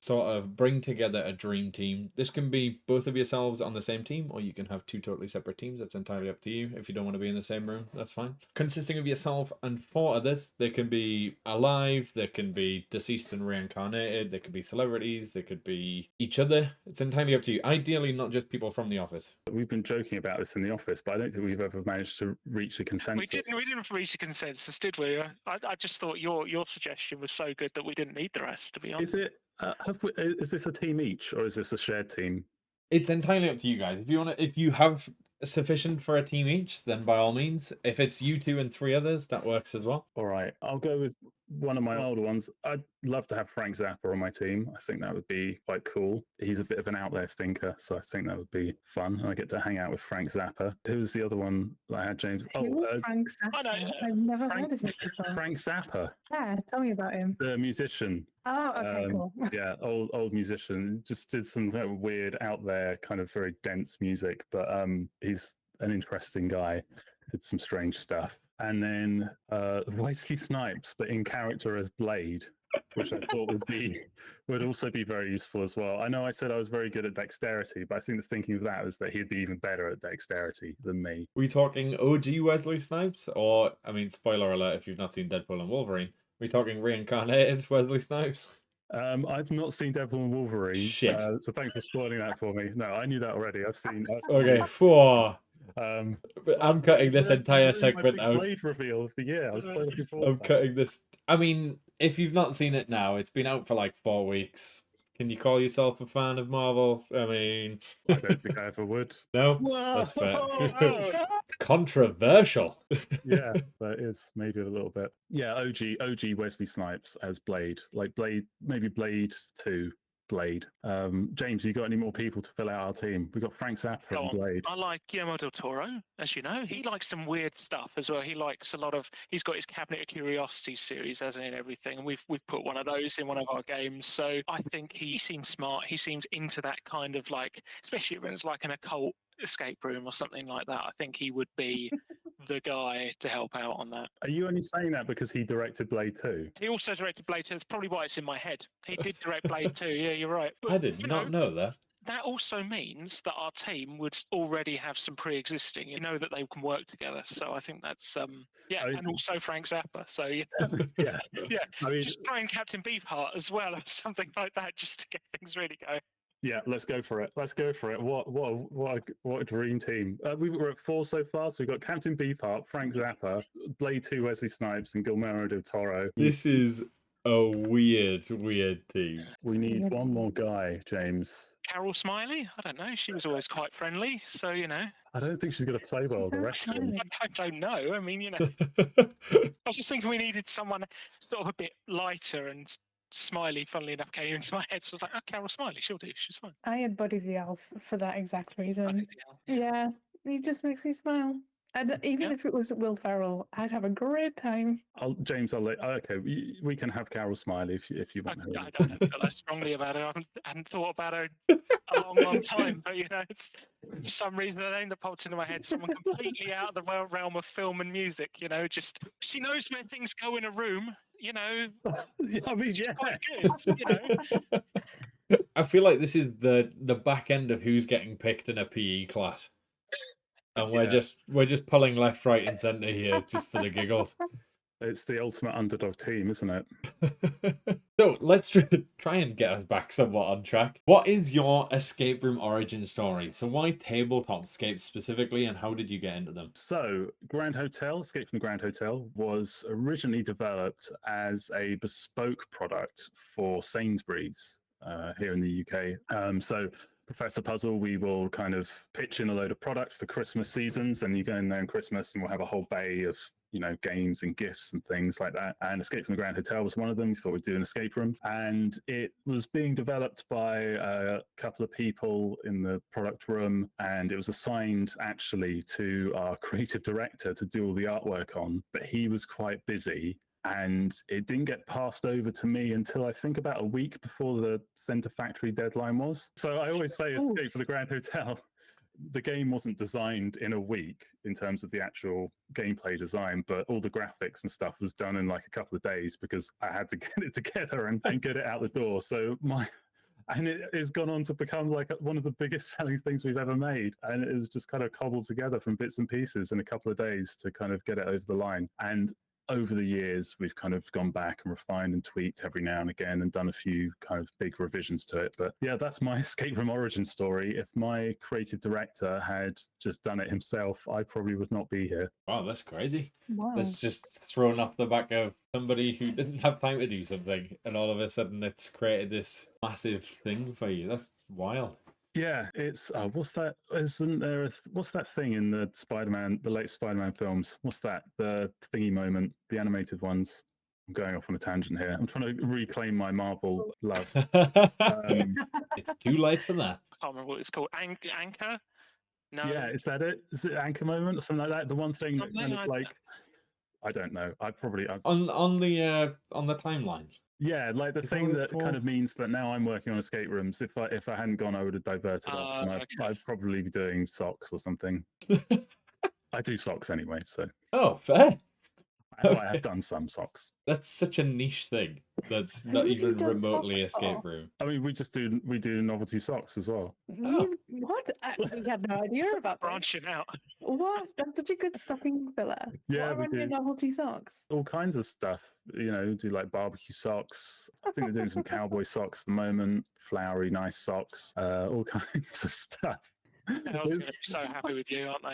sort of bring together a dream team. This can be both of yourselves on the same team, or you can have 2 totally separate teams. That's entirely up to you. If you don't want to be in the same room, that's fine. Consisting of yourself and 4 others. They can be alive, they can be deceased and reincarnated, they could be celebrities, they could be each other. It's entirely up to you. Ideally, not just people from the office. We've been joking about this in the office, but I don't think we've ever managed to reach a consensus. We didn't reach a consensus, did we? I just thought your suggestion was so good that we didn't need the rest, to be honest. Is it? Is this a team each, or is this a shared team? It's entirely up to you guys. If you have sufficient for a team each, then by all means. If it's you 2 and 3 others, that works as well. All right, I'll go with one of my older ones. I'd love to have Frank Zappa on my team. I think that would be quite cool. He's a bit of an out there thinker, so I think that would be fun. I get to hang out with Frank Zappa. Who's the other one that I had, James? Frank Zappa. I've never heard of him before. Frank Zappa. Yeah, tell me about him. The musician. Oh, okay, cool. Yeah, old musician. Just did some kind of weird, out there, kind of very dense music, but he's an interesting guy. Did some strange stuff. And then Wesley Snipes, but in character as Blade, which I thought would also be very useful as well. I know I said I was very good at dexterity, but I think the thinking of that was that he'd be even better at dexterity than me. Are we talking OG Wesley Snipes? Or, I mean, spoiler alert if you've not seen Deadpool and Wolverine. Are we talking reincarnated Wesley Snipes? I've not seen Deadpool and Wolverine. Shit. So thanks for spoiling that for me. No, I knew that already. I've seen. Okay, 4. I'm cutting this entire segment out. Blade reveal of the year. I was so looking forward. I'm cutting this. I mean, if you've not seen it now, it's been out for like 4 weeks. Can you call yourself a fan of Marvel? I mean, I don't think I ever would. No, that's fair. Controversial. Yeah, that is maybe a little bit. Yeah, OG Wesley Snipes as Blade, like Blade, maybe Blade 2. Blade. James, you got any more people to fill out our team? We've got Frank Zappa Go and on. Blade. I like Guillermo del Toro, as you know. He likes some weird stuff as well. He likes a lot of. He's got his Cabinet of Curiosities series, hasn't he, and everything. And we've put one of those in one of our games. So I think he seems smart. He seems into that kind of like, especially when it's like an occult escape room or something like that. I think he would be the guy to help out on that. Are you only saying that because he directed Blade 2? He also directed Blade 2. That's probably why it's in my head. He did direct Blade 2. Yeah, you're right. But, I did not know that. That also means that our team would already have some pre-existing. You know that they can work together. So I think that's yeah, and also Frank Zappa. So yeah, Yeah. yeah. I mean, Just try and Captain Beefheart as well, or something like that, just to get things really going. yeah, let's go for it. Let's go for it. What a dream team. We were at 4 so far. So we've got Captain Beefheart, Frank Zappa, Blade 2 Wesley Snipes, and Guillermo del Toro. This is a weird team. We need one more guy, James. Carol Smiley? I don't know. She was always quite friendly. So, you know. I don't think she's going to play well the rest of them. I don't know. I mean, you know. I was just thinking we needed someone sort of a bit lighter, and Smiley, funnily enough, came into my head. So I was like, oh, Carol Smiley, she'll do. She's fine. I had Buddy the Elf for that exact I reason. think, Yeah, he just makes me smile. And even if it was Will Ferrell, I'd have a great time. James, I'll let. Okay, we can have Carol Smiley if you want her. I don't feel that strongly about her. I hadn't thought about her a long time, but you know, it's for some reason a name that popped into my head. Someone completely out of the realm of film and music. You know, just she knows where things go in a room. You know, Yeah, I mean, yeah. quite good. You know, I feel like this is the back end of who's getting picked in a PE class. And we're just pulling left, right, and centre here just for the giggles. It's the ultimate underdog team, isn't it? So let's try and get us back somewhat on track. What is your escape room origin story? So why tabletop escapes specifically, and how did you get into them? So, Grand Hotel, Escape from the Grand Hotel, was originally developed as a bespoke product for Sainsbury's here in the UK. So, Professor Puzzle, we will kind of pitch in a load of product for Christmas seasons, and you go in there on Christmas and we'll have a whole bay of, you know, games and gifts and things like that. And Escape from the Grand Hotel was one of them. We thought we'd do an escape room, and it was being developed by a couple of people in the product room, and it was assigned actually to our creative director to do all the artwork on, but he was quite busy. And it didn't get passed over to me until I think about a week before the Centre Factory deadline was. So I always say Escape from the Grand Hotel, the game wasn't designed in a week in terms of the actual gameplay design, but all the graphics and stuff was done in like a couple of days because I had to get it together and get it out the door. So and it has gone on to become like one of the biggest selling things we've ever made. And it was just kind of cobbled together from bits and pieces in a couple of days to kind of get it over the line. And over the years, we've kind of gone back and refined and tweaked every now and again and done a few kind of big revisions to it. But yeah, that's my escape room origin story. If my creative director had just done it himself, I probably would not be here. Wow, that's crazy. Wow. That's just thrown off the back of somebody who didn't have time to do something, and all of a sudden it's created this massive thing for you. That's wild. Yeah, it's what's that? Isn't there? What's that thing in the Spider-Man, the late Spider-Man films? What's that? The thingy moment, the animated ones. I'm going off on a tangent here. I'm trying to reclaim my Marvel love. It's too late for that. I can't remember what it's called. Anchor? No. Yeah, is that it? Is it Anchor Moment or something like that? The one thing that kind of like, I don't know. I On the timeline. Yeah, like the Is thing what it's that kind called? of means that now I'm working on escape rooms. If I hadn't gone, I would have diverted off, and okay. I'd probably be doing socks or something. I do socks anyway, so Oh, fair. I have done some socks. That's such a niche thing. That's Who not have you even done remotely socks escape for? room. I mean, we do novelty socks as well. What? I had no idea about that. Branching out. What? That's such a good stocking filler. Yeah, What we are your do. novelty socks? All kinds of stuff. You know, do like barbecue socks. I think they're doing some cowboy socks at the moment. Flowery, nice socks. All kinds of stuff. Elves are going to be so happy with you, aren't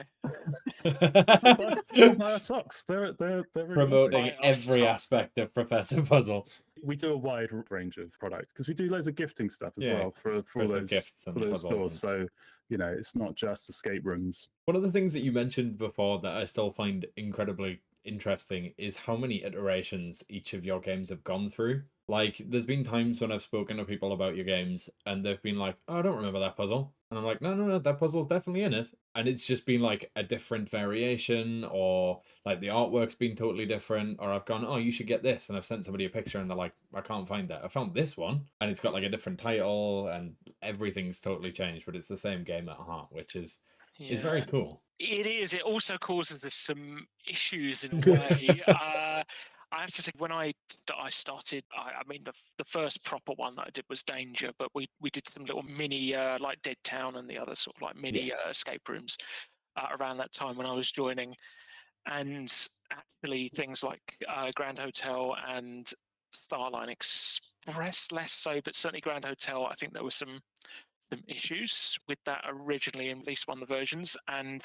they? Buy our socks. They're really Promoting Buy our every socks. aspect of Professor Puzzle. We do a wide range of products because we do loads of gifting stuff as Yeah, well for all Christmas those gifts and for those puzzles stores. So you know, it's not just escape rooms. One of the things that you mentioned before that I still find incredibly interesting is how many iterations each of your games have gone through. Like, there's been times when I've spoken to people about your games and they've been like, "Oh, I don't remember that puzzle." And I'm like, "No, no, no, that puzzle's definitely in it." And it's just been like a different variation, or like the artwork's been totally different, or I've gone, "Oh, you should get this." And I've sent somebody a picture and they're like, "I can't find that. I found this one." And it's got like a different title and everything's totally changed, but it's the same game at heart, which is very Yeah. cool. It is. It also causes us some issues in a way. I have to say, when I started, I mean, the first proper one that I did was Danger, but we did some little mini, like Dead Town and the other sort of like mini escape rooms around that time when I was joining. And actually, things like Grand Hotel and Starline Express, less so, but certainly Grand Hotel, I think there were some issues with that originally in at least one of the versions. And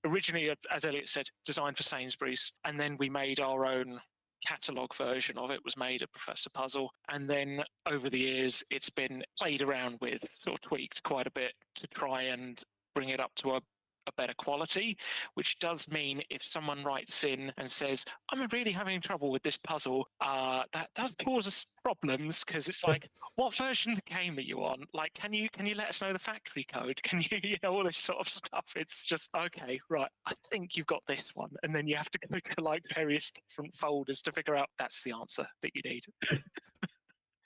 originally, as Elliot said, designed for Sainsbury's. And then we made our own catalogue version of it, was made at Professor Puzzle. And then over the years, it's been played around with, sort of tweaked quite a bit to try and bring it up to a better quality, which does mean if someone writes in and says, "I'm really having trouble with this puzzle," that does cause us problems, because it's like, what version of the game are you on? Like, can you let us know the factory code? Can you, all this sort of stuff? It's just, okay, right, I think you've got this one, and then you have to go to like various different folders to figure out that's the answer that you need.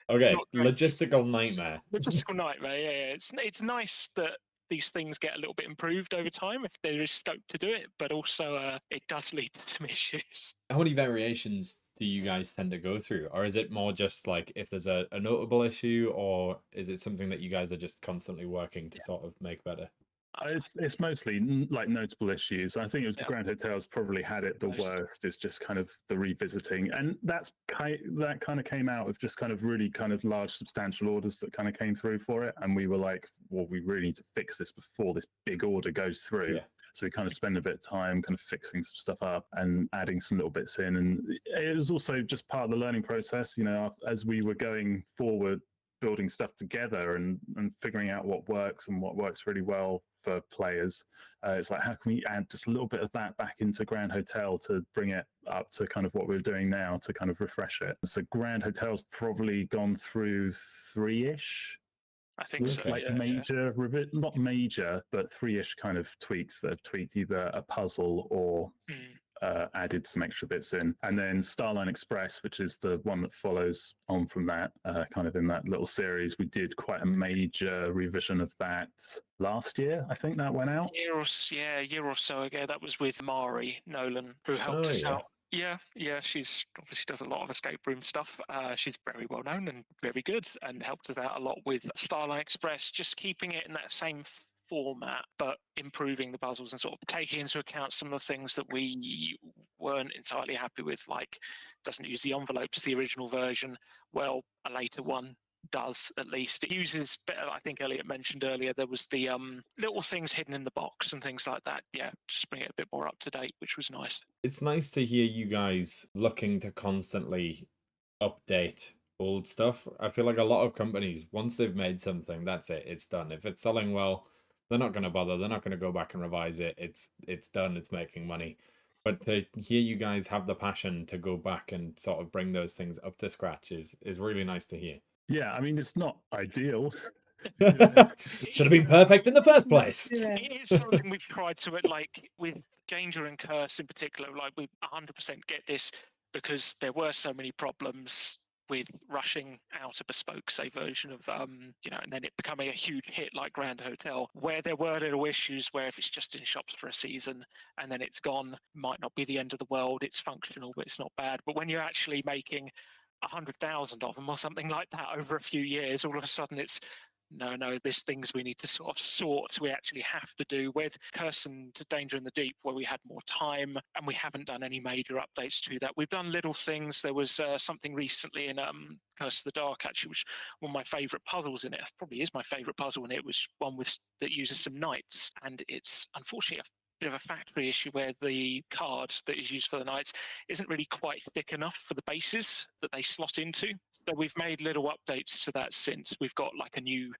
Okay, Not great. logistical nightmare. Logistical nightmare. Yeah. It's nice that these things get a little bit improved over time if there is scope to do it, but also it does lead to some issues. How many variations do you guys tend to go through? Or is it more just like if there's a notable issue, or is it something that you guys are just constantly working to sort of make better? It's mostly like notable issues. I think it was Yeah. Grand Hotel's probably had it the Most. worst. Is just kind of the revisiting, and that kind of came out of just kind of really kind of large, substantial orders that kind of came through for it, and we were like, well, we really need to fix this before this big order goes through. Yeah. So we kind of spend a bit of time kind of fixing some stuff up and adding some little bits in, and it was also just part of the learning process. As we were going forward, building stuff together and figuring out what works and what works really well for players. It's like, how can we add just a little bit of that back into Grand Hotel to bring it up to kind of what we're doing now to kind of refresh it. So Grand Hotel's probably gone through 3-ish. I think so. Like Yeah, major, not major, but 3-ish kind of tweaks that have tweaked either a puzzle or added some extra bits in. And then Starline Express, which is the one that follows on from that, kind of in that little series, we did quite a major revision of that last year. I think that went out. A year or so ago. That was with Mari Nolan, who helped us out. Yeah, she's obviously does a lot of escape room stuff. She's very well known and very good, and helped us out a lot with Starline Express, just keeping it in that same format, but improving the puzzles and sort of taking into account some of the things that we weren't entirely happy with, like doesn't use the envelopes the original version. Well, a later one does, at least. It uses better. I think Elliot mentioned earlier there was the little things hidden in the box and things like that. Yeah, just bring it a bit more up to date, which was nice. It's nice to hear you guys looking to constantly update old stuff. I feel like a lot of companies, once they've made something, that's it. It's done. If it's selling well, they're not going to bother. They're not going to go back and revise it. It's done. It's making money. But to hear you guys have the passion to go back and sort of bring those things up to scratch is really nice to hear. Yeah, I mean, it's not ideal. Should have been perfect in the first place. Yeah. It's something we've tried to, like with Danger and Curse in particular, like we 100% get this, because there were so many problems with rushing out a bespoke, say, version of and then it becoming a huge hit like Grand Hotel, where there were little issues where if it's just in shops for a season and then it's gone, might not be the end of the world. It's functional, but it's not bad. But when you're actually making 100,000 of them or something like that over a few years, all of a sudden it's no, there's things we need to sort of sort. We actually have to do with Curse and Danger in the Deep, where we had more time and we haven't done any major updates to that. We've done little things. There was something recently in Curse of the Dark, actually, which one of my favourite puzzles in it. Probably is my favourite puzzle in it. Was one that uses some knights, and it's unfortunately a bit of a factory issue where the card that is used for the knights isn't really quite thick enough for the bases that they slot into. So we've made little updates to that since. We've got like a new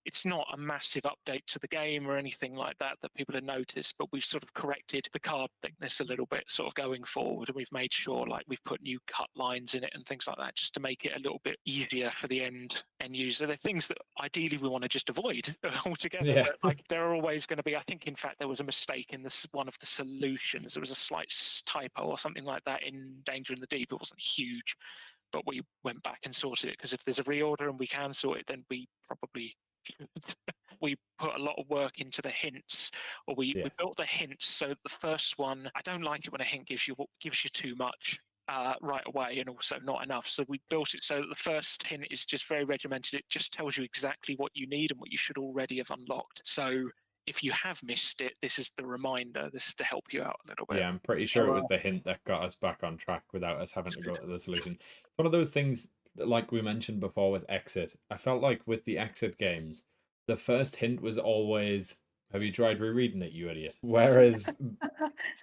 it's not a massive update to the game or anything like that people have noticed, but we've sort of corrected the card thickness a little bit sort of going forward, and we've made sure like we've put new cut lines in it and things like that just to make it a little bit easier for the end user. They're things that ideally we want to just avoid altogether. Yeah. But like there are always going to be, I think in fact there was a mistake in this one of the solutions. There was a slight typo or something like that in Danger in the Deep. It wasn't huge, but we went back and sorted it, because if there's a reorder and we can sort it, then we probably we put a lot of work into the hints, or we built the hints so that the first one, I don't like it when a hint gives you too much right away and also not enough. So we built it so that the first hint is just very regimented. It just tells you exactly what you need and what you should already have unlocked. So if you have missed it, this is the reminder. This is to help you out a little bit. Yeah, I'm pretty sure it was the hint that got us back on track without us having to go to the solution. It's one of those things, like we mentioned before with Exit. I felt like with the Exit games, the first hint was always, have you tried rereading it, you idiot? Whereas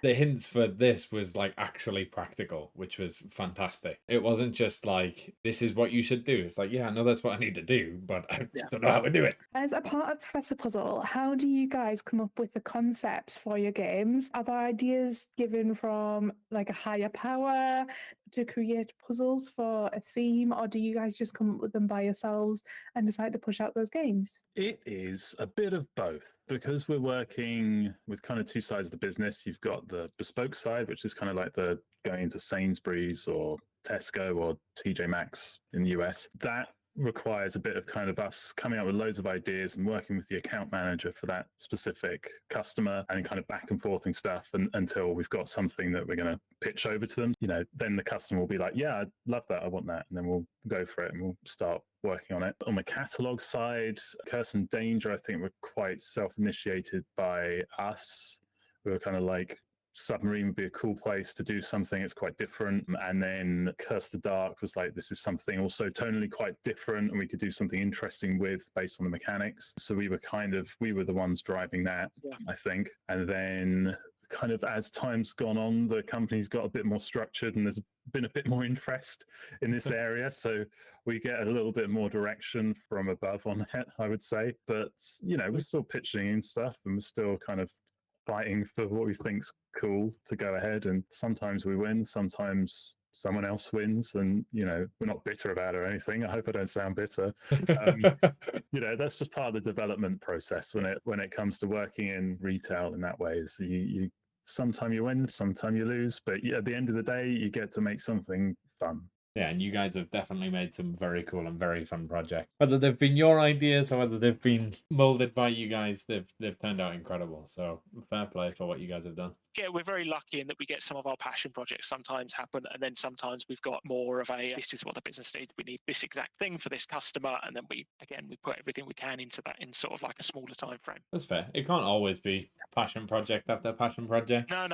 the hints for this was like actually practical, which was fantastic. It wasn't just like, this is what you should do. It's like, yeah, I know that's what I need to do, but I don't know how to do it. As a part of Professor Puzzle, how do you guys come up with the concepts for your games? Are there ideas given from like a higher power to create puzzles for a theme, or do you guys just come up with them by yourselves and decide to push out those games? It is a bit of both, because we're working with kind of two sides of the business. You've got the bespoke side, which is kind of like the going into Sainsbury's or Tesco or TJ Maxx in the US. That requires a bit of kind of us coming up with loads of ideas and working with the account manager for that specific customer and kind of back and forthing stuff until we've got something that we're going to pitch over to them. Then the customer will be like, yeah, I love that, I want that, and then we'll go for it and we'll start working on it. On the catalog side, Curse and Danger, I think, were quite self-initiated by us. We were kind of like, Submarine would be a cool place to do something. It's quite different. And then Curse the Dark was like, this is something also tonally quite different, and we could do something interesting with based on the mechanics. So we were the ones driving that, I think. And then kind of as time's gone on, the company's got a bit more structured and there's been a bit more interest in this area. So we get a little bit more direction from above on it, I would say. But, we're still pitching in stuff, and we're still kind of fighting for what we think's cool to go ahead. And sometimes we win, sometimes someone else wins, and we're not bitter about it or anything. I hope I don't sound bitter. That's just part of the development process when it comes to working in retail in that way. Is you sometimes you win, sometimes you lose, but at the end of the day, you get to make something fun. Yeah, and you guys have definitely made some very cool and very fun projects. Whether they've been your ideas or whether they've been molded by you guys, they've turned out incredible. So fair play for what you guys have done. Yeah, we're very lucky in that we get some of our passion projects sometimes happen, and then sometimes we've got more of a, this is what the business needs, we need this exact thing for this customer, and then we put everything we can into that in sort of like a smaller time frame. That's fair. It can't always be passion project after passion project. No.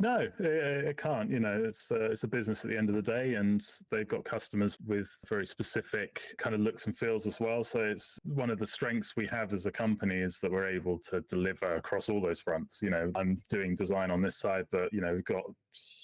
No, it can't. It's a business at the end of the day, and they've got customers with very specific kind of looks and feels as well. So it's one of the strengths we have as a company is that we're able to deliver across all those fronts. I'm doing design on this side, but we've got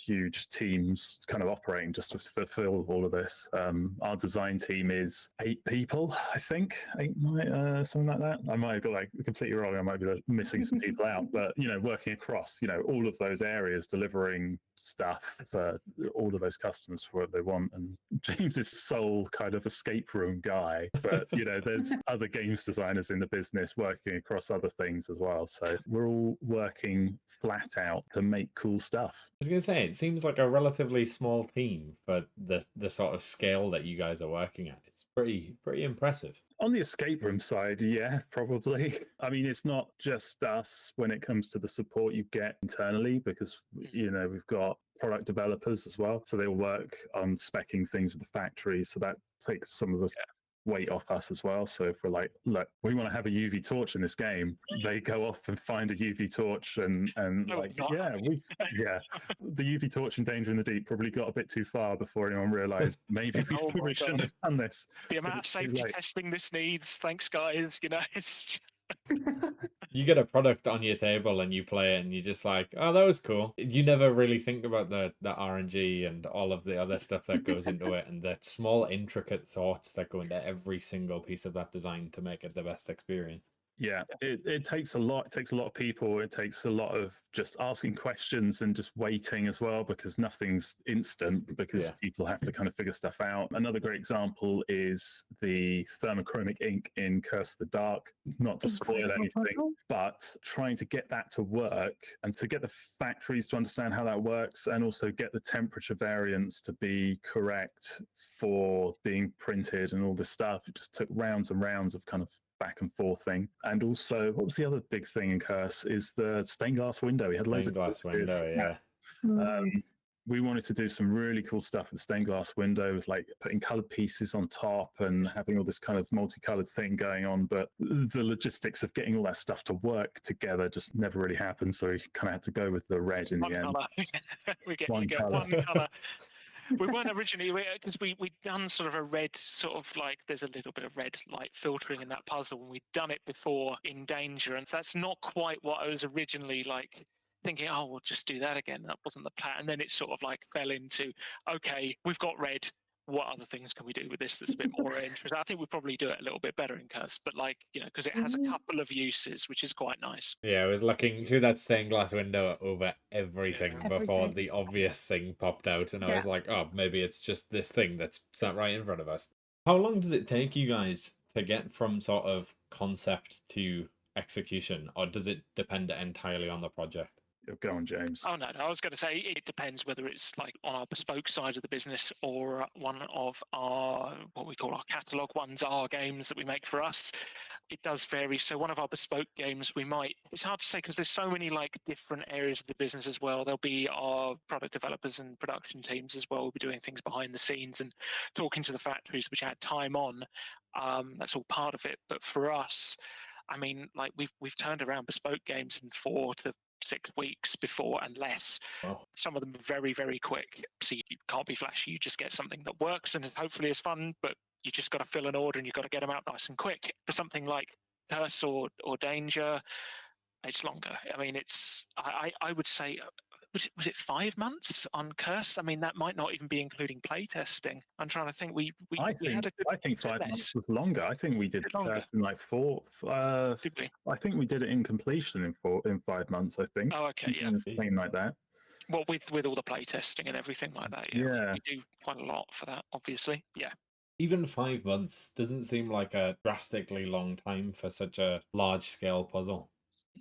huge teams kind of operating just to fulfill all of this. Our design team is 8 people, I think, something like that. I might have got like completely wrong. I might be missing some people out, but working across all of those areas, delivering stuff for all of those customers for what they want. And James is sole kind of escape room guy, but there's other games designers in the business working across other things as well. So we're all working flat out to make cool stuff. I was going to say, it seems like a relatively small team for the sort of scale that you guys are working at. It's pretty impressive. On the escape room side, yeah, probably. I mean, it's not just us when it comes to the support you get internally, because, we've got product developers as well. So they'll work on speccing things with the factory. So that takes some of the weight off us as well. So if we're like, look, we want to have a UV torch in this game, they go off and find a UV torch and the UV torch in Danger in the Deep probably got a bit too far before anyone realized maybe we shouldn't have done this. The amount of safety testing this needs, thanks guys, it's You get a product on your table and you play it and you're just like, oh, that was cool. You never really think about the RNG and all of the other stuff that goes into it and the small intricate thoughts that go into every single piece of that design to make it the best experience. Yeah, it takes a lot. It takes a lot of people. It takes a lot of just asking questions and just waiting as well, because nothing's instant, because people have to kind of figure stuff out. Another great example is the thermochromic ink in Curse of the Dark. Not to spoil anything, but trying to get that to work and to get the factories to understand how that works, and also get the temperature variance to be correct for being printed and all this stuff. It just took rounds and rounds of kind of back and forth thing. And also, what was the other big thing in Curse is the stained glass window. We had loads Stained of glass window, yeah. We wanted to do some really cool stuff with stained glass windows, like putting colored pieces on top and having all this kind of multicolored thing going on. But the logistics of getting all that stuff to work together just never really happened. So we kind of had to go with the red in the end. We get one color. We weren't originally, because we'd done sort of a red, sort of like there's a little bit of red light filtering in that puzzle, and we'd done it before in Danger, and that's not quite what I was originally like thinking. Oh, we'll just do that again. That wasn't the plan. And then it sort of like fell into, okay, we've got red. What other things can we do with this that's a bit more interesting? I think we probably do it a little bit better in Curse, but like, because it has a couple of uses, which is quite nice. Yeah, I was looking through that stained glass window over everything before the obvious thing popped out, and I was like, oh, maybe it's just this thing that's sat right in front of us. How long does it take you guys to get from sort of concept to execution, or does it depend entirely on the project? Go on, James. Oh, no, I was going to say it depends whether it's like on our bespoke side of the business or one of our, what we call our catalogue ones, our games that we make for us. It does vary. So one of our bespoke games, it's hard to say because there's so many like different areas of the business as well. There'll be our product developers and production teams as well. We'll be doing things behind the scenes and talking to the factories, which add time on. That's all part of it. But for us, I mean, like we've turned around bespoke games in 4 to 6 weeks before and less. Wow. Some of them are very, very quick. So you can't be flashy. You just get something that works and is hopefully is fun, but you just got to fill an order and you've got to get them out nice and quick. For something like Curse or Danger, it's longer. I mean, I would say, was it 5 months on Curse? I mean, that might not even be including play testing. I'm trying to think. I think 5 months was longer. I think we did Curse in like 4. Did we? I think we did it in completion in 5 months. I think. Oh, okay, yeah. Something like that. Well, with all the play testing and everything like that, yeah. We do quite a lot for that, obviously. Yeah. Even 5 months doesn't seem like a drastically long time for such a large-scale puzzle.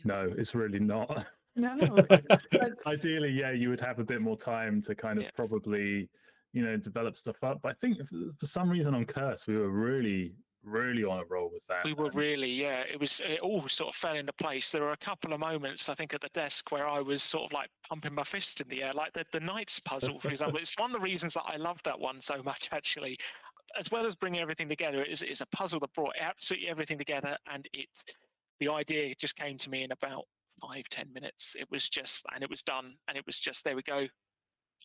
No, it's really not. No. Ideally, you would have a bit more time to kind of probably, develop stuff up. But I think for some reason on Curse, we were really on a roll with that. We were really, it all sort of fell into place. There were a couple of moments, I think, at the desk where I was sort of like pumping my fist in the air, like the Knights puzzle, for example. It's one of the reasons that I love that one so much, actually. As well as bringing everything together, it's a puzzle that brought absolutely everything together, and the idea just came to me in about 5-10 minutes. It was done, and it was just, there we go,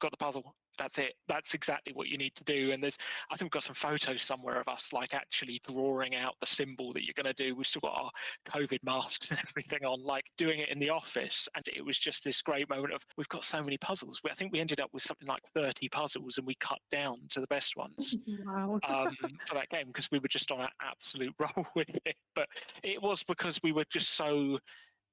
got the puzzle. That's it. That's exactly what you need to do. And I think we've got some photos somewhere of us like actually drawing out the symbol that you're going to do. We've still got our COVID masks and everything on, like doing it in the office. And it was just this great moment of, we've got so many puzzles. I think we ended up with something like 30 puzzles, and we cut down to the best ones for that game because we were just on an absolute roll with it. But it was because we were just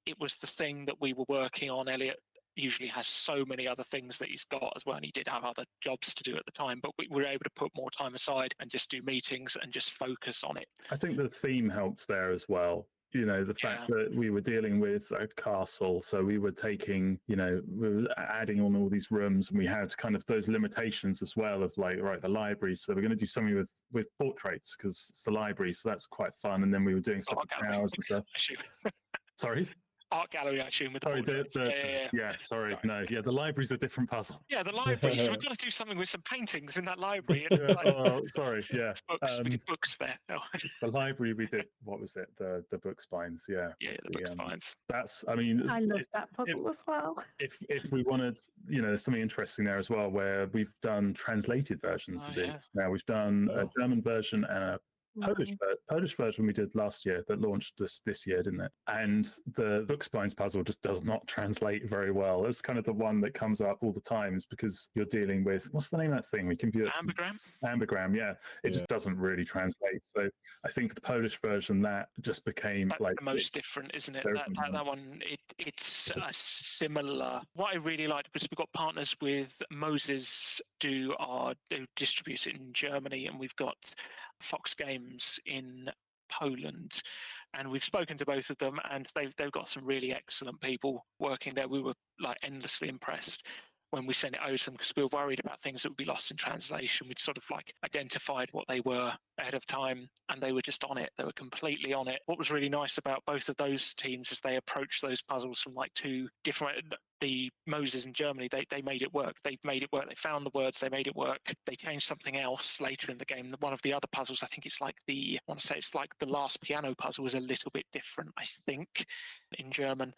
it was the thing that we were working on. Elliot usually has so many other things that he's got as well, and he did have other jobs to do at the time, but we were able to put more time aside and just do meetings and just focus on it. I think the theme helps there as well. The fact that we were dealing with a castle, so we were taking, we were adding on all these rooms, and we had kind of those limitations as well of like, right, the library. So we're going to do something with portraits because it's the library, so that's quite fun. And then we were doing stuff with towers and stuff. Sorry? Art gallery, I assume. With sorry, the library's a different puzzle. Yeah, the library. So we've got to do something with some paintings in that library. Sorry, yeah. Books, we did books there. The library, we did, what was it? The book spines, yeah. Yeah, the book spines. I love that puzzle as well. If we wanted, there's something interesting there as well, where we've done translated versions of this. Yeah. Now we've done a German version and Right. Polish version we did last year that launched this year, didn't it? And the book spines puzzle just does not translate very well. It's kind of the one that comes up all the times because you're dealing with, what's the name of that thing? We can view it. Ambergram? Ambergram, yeah. It Yeah. just doesn't really translate. So I think the Polish version, that just became That's like the most different, isn't it? there That, isn't that, one. that one, it's a similar. What I really liked was we've got partners with Moses do distribute it in Germany, and we've got Fox Games in Poland, and we've spoken to both of them, and they've got some really excellent people working there. We were like endlessly impressed when we sent it over to them because we were worried about things that would be lost in translation. We'd sort of like identified what they were ahead of time, and they were just on it. They were completely on it. What was really nice about both of those teams is they approached those puzzles from like two different. The Moses in Germany, they made it work. They made it work. They found the words. They made it work. They changed something else later in the game. One of the other puzzles, I think it's like I want to say it's like the last piano puzzle was a little bit different, I think, in German.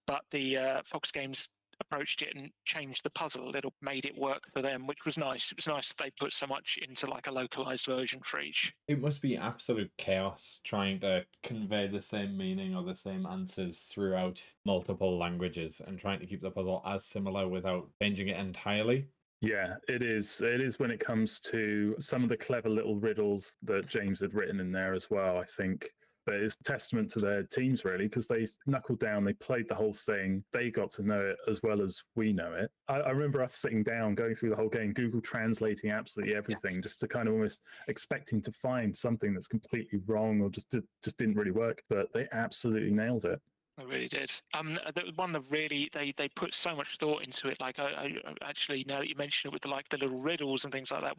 But the Fox Games approached it and changed the puzzle a little, made it work for them, which was nice. It was nice that they put so much into like a localized version for each. It must be absolute chaos trying to convey the same meaning or the same answers throughout multiple languages and trying to keep the puzzle as similar without changing it entirely. Yeah, it is. It is when it comes to some of the clever little riddles that James had written in there as well, I think. But it's a testament to their teams, really, because they knuckled down, they played the whole thing, they got to know it as well as we know it. I remember us sitting down, going through the whole game, Google translating absolutely everything, just to kind of almost expecting to find something that's completely wrong or just didn't really work. But they absolutely nailed it. I really did. The one that really they put so much thought into it. Like I actually, now that you mention it, with the little riddles and things like that,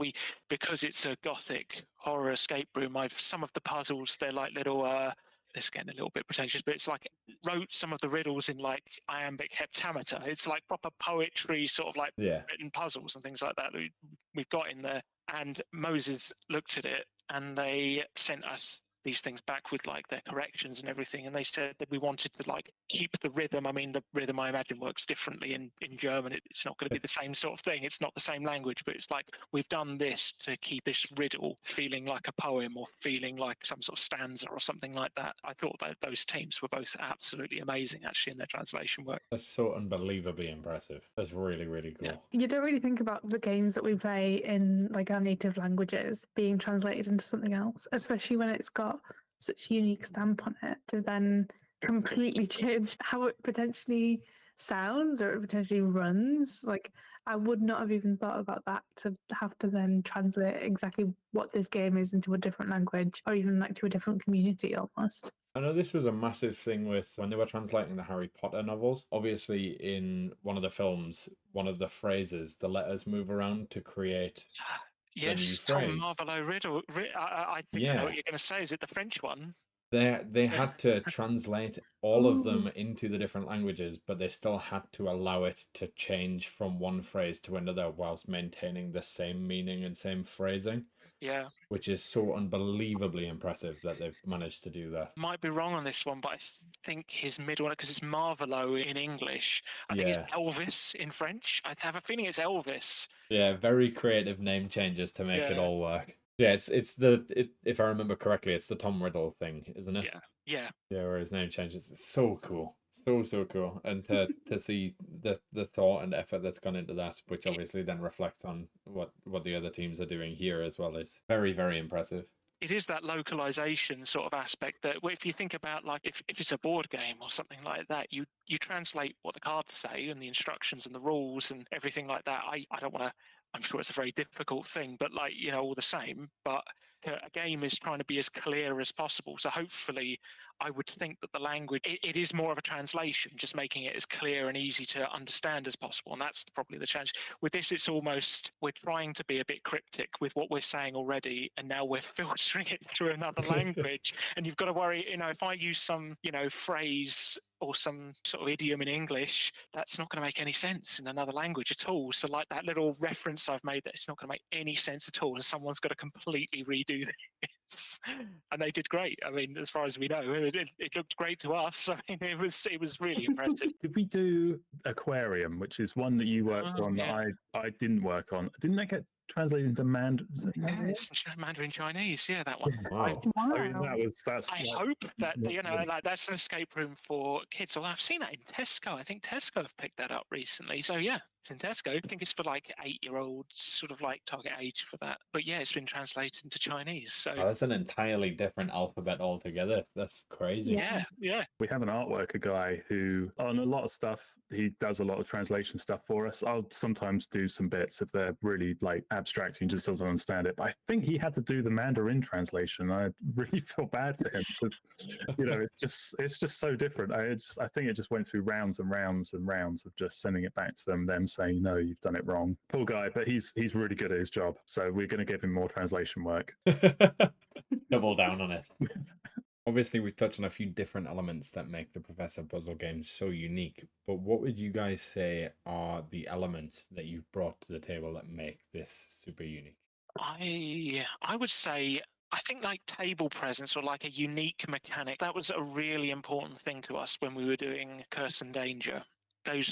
because it's a gothic horror escape room. Some of the puzzles, they're like little. This is getting a little bit pretentious, but it's like wrote some of the riddles in like iambic heptameter. It's like proper poetry, sort of like written puzzles and things like that we've got in there. And Moses looked at it and they sent us these things back with like their corrections and everything, and they said that we wanted to like keep the rhythm. I mean, the rhythm I imagine works differently in German. It's not going to be the same sort of thing. It's not the same language, but it's like we've done this to keep this riddle feeling like a poem or feeling like some sort of stanza or something like that. I thought that those teams were both absolutely amazing actually in their translation work. That's so unbelievably impressive. That's really, really cool. Yeah. You don't really think about the games that we play in like our native languages being translated into something else, especially when it's got such a unique stamp on it, to then completely change how it potentially sounds or it potentially runs. Like, I would not have even thought about that, to have to then translate exactly what this game is into a different language or even like to a different community almost. I know this was a massive thing with when they were translating the Harry Potter novels. Obviously, in one of the films, one of the phrases, the letters move around to create Yes, the new Tom phrase. Marvolo riddle. I think I know what you're going to say. Is it the French one? They had to translate all of them into the different languages, but they still had to allow it to change from one phrase to another whilst maintaining the same meaning and same phrasing. Yeah. Which is so unbelievably impressive that they've managed to do that. Might be wrong on this one, but I think his middle one, because it's Marvolo in English. I think it's Elvis in French. I have a feeling it's Elvis. Yeah, very creative name changes to make it all work. Yeah, it's if I remember correctly, it's the Tom Riddle thing, isn't it? Yeah. Yeah, where his name changes. It's so cool. So cool. And to see the thought and effort that's gone into that, which obviously then reflects on what the other teams are doing here as well, is very, very impressive. It is that localization sort of aspect that if you think about, like, if it's a board game or something like that, you translate what the cards say and the instructions and the rules and everything like that. I don't want to, I'm sure it's a very difficult thing, but like, all the same, but a game is trying to be as clear as possible. So hopefully I would think that the language, it is more of a translation, just making it as clear and easy to understand as possible. And that's probably the challenge. With this, it's almost, we're trying to be a bit cryptic with what we're saying already, and now we're filtering it through another language. And you've got to worry, if I use some, phrase or some sort of idiom in English, that's not going to make any sense in another language at all. So like that little reference I've made, that it's not going to make any sense at all, and someone's got to completely redo this. And they did great. I mean, as far as we know, it looked great to us. I mean, it was really impressive. Did we do Aquarium, which is one that you worked on that I didn't work on? Didn't that get translated into Yeah, it's in Mandarin Chinese. Yeah, that one. Wow. I mean, Wow. that's I like, hope that not like that's an escape room for kids. Although I've seen that in Tesco. I think Tesco have picked that up recently. So yeah, it's in Tesco. I think it's for like 8-year-olds, sort of like target age for that. But yeah, it's been translated into Chinese. So Oh, that's an entirely different alphabet altogether. That's crazy. Yeah. yeah. we have an artworker guy who, on a lot of stuff, he does a lot of translation stuff for us. I'll sometimes do some bits if they're really like abstract and he just doesn't understand it. But I think he had to do the Mandarin translation. I really feel bad for him because, you know, it's just so different. I think it just went through rounds and rounds and rounds of just sending it back to them saying, no, you've done it wrong. Poor guy, but he's really good at his job. So we're going to give him more translation work. Double down on it. Obviously, we've touched on a few different elements that make the Professor Puzzle games so unique, but what would you guys say are the elements that you've brought to the table that make this super unique? I would say I think like table presence or like a unique mechanic, that was a really important thing to us when we were doing Curse and Danger.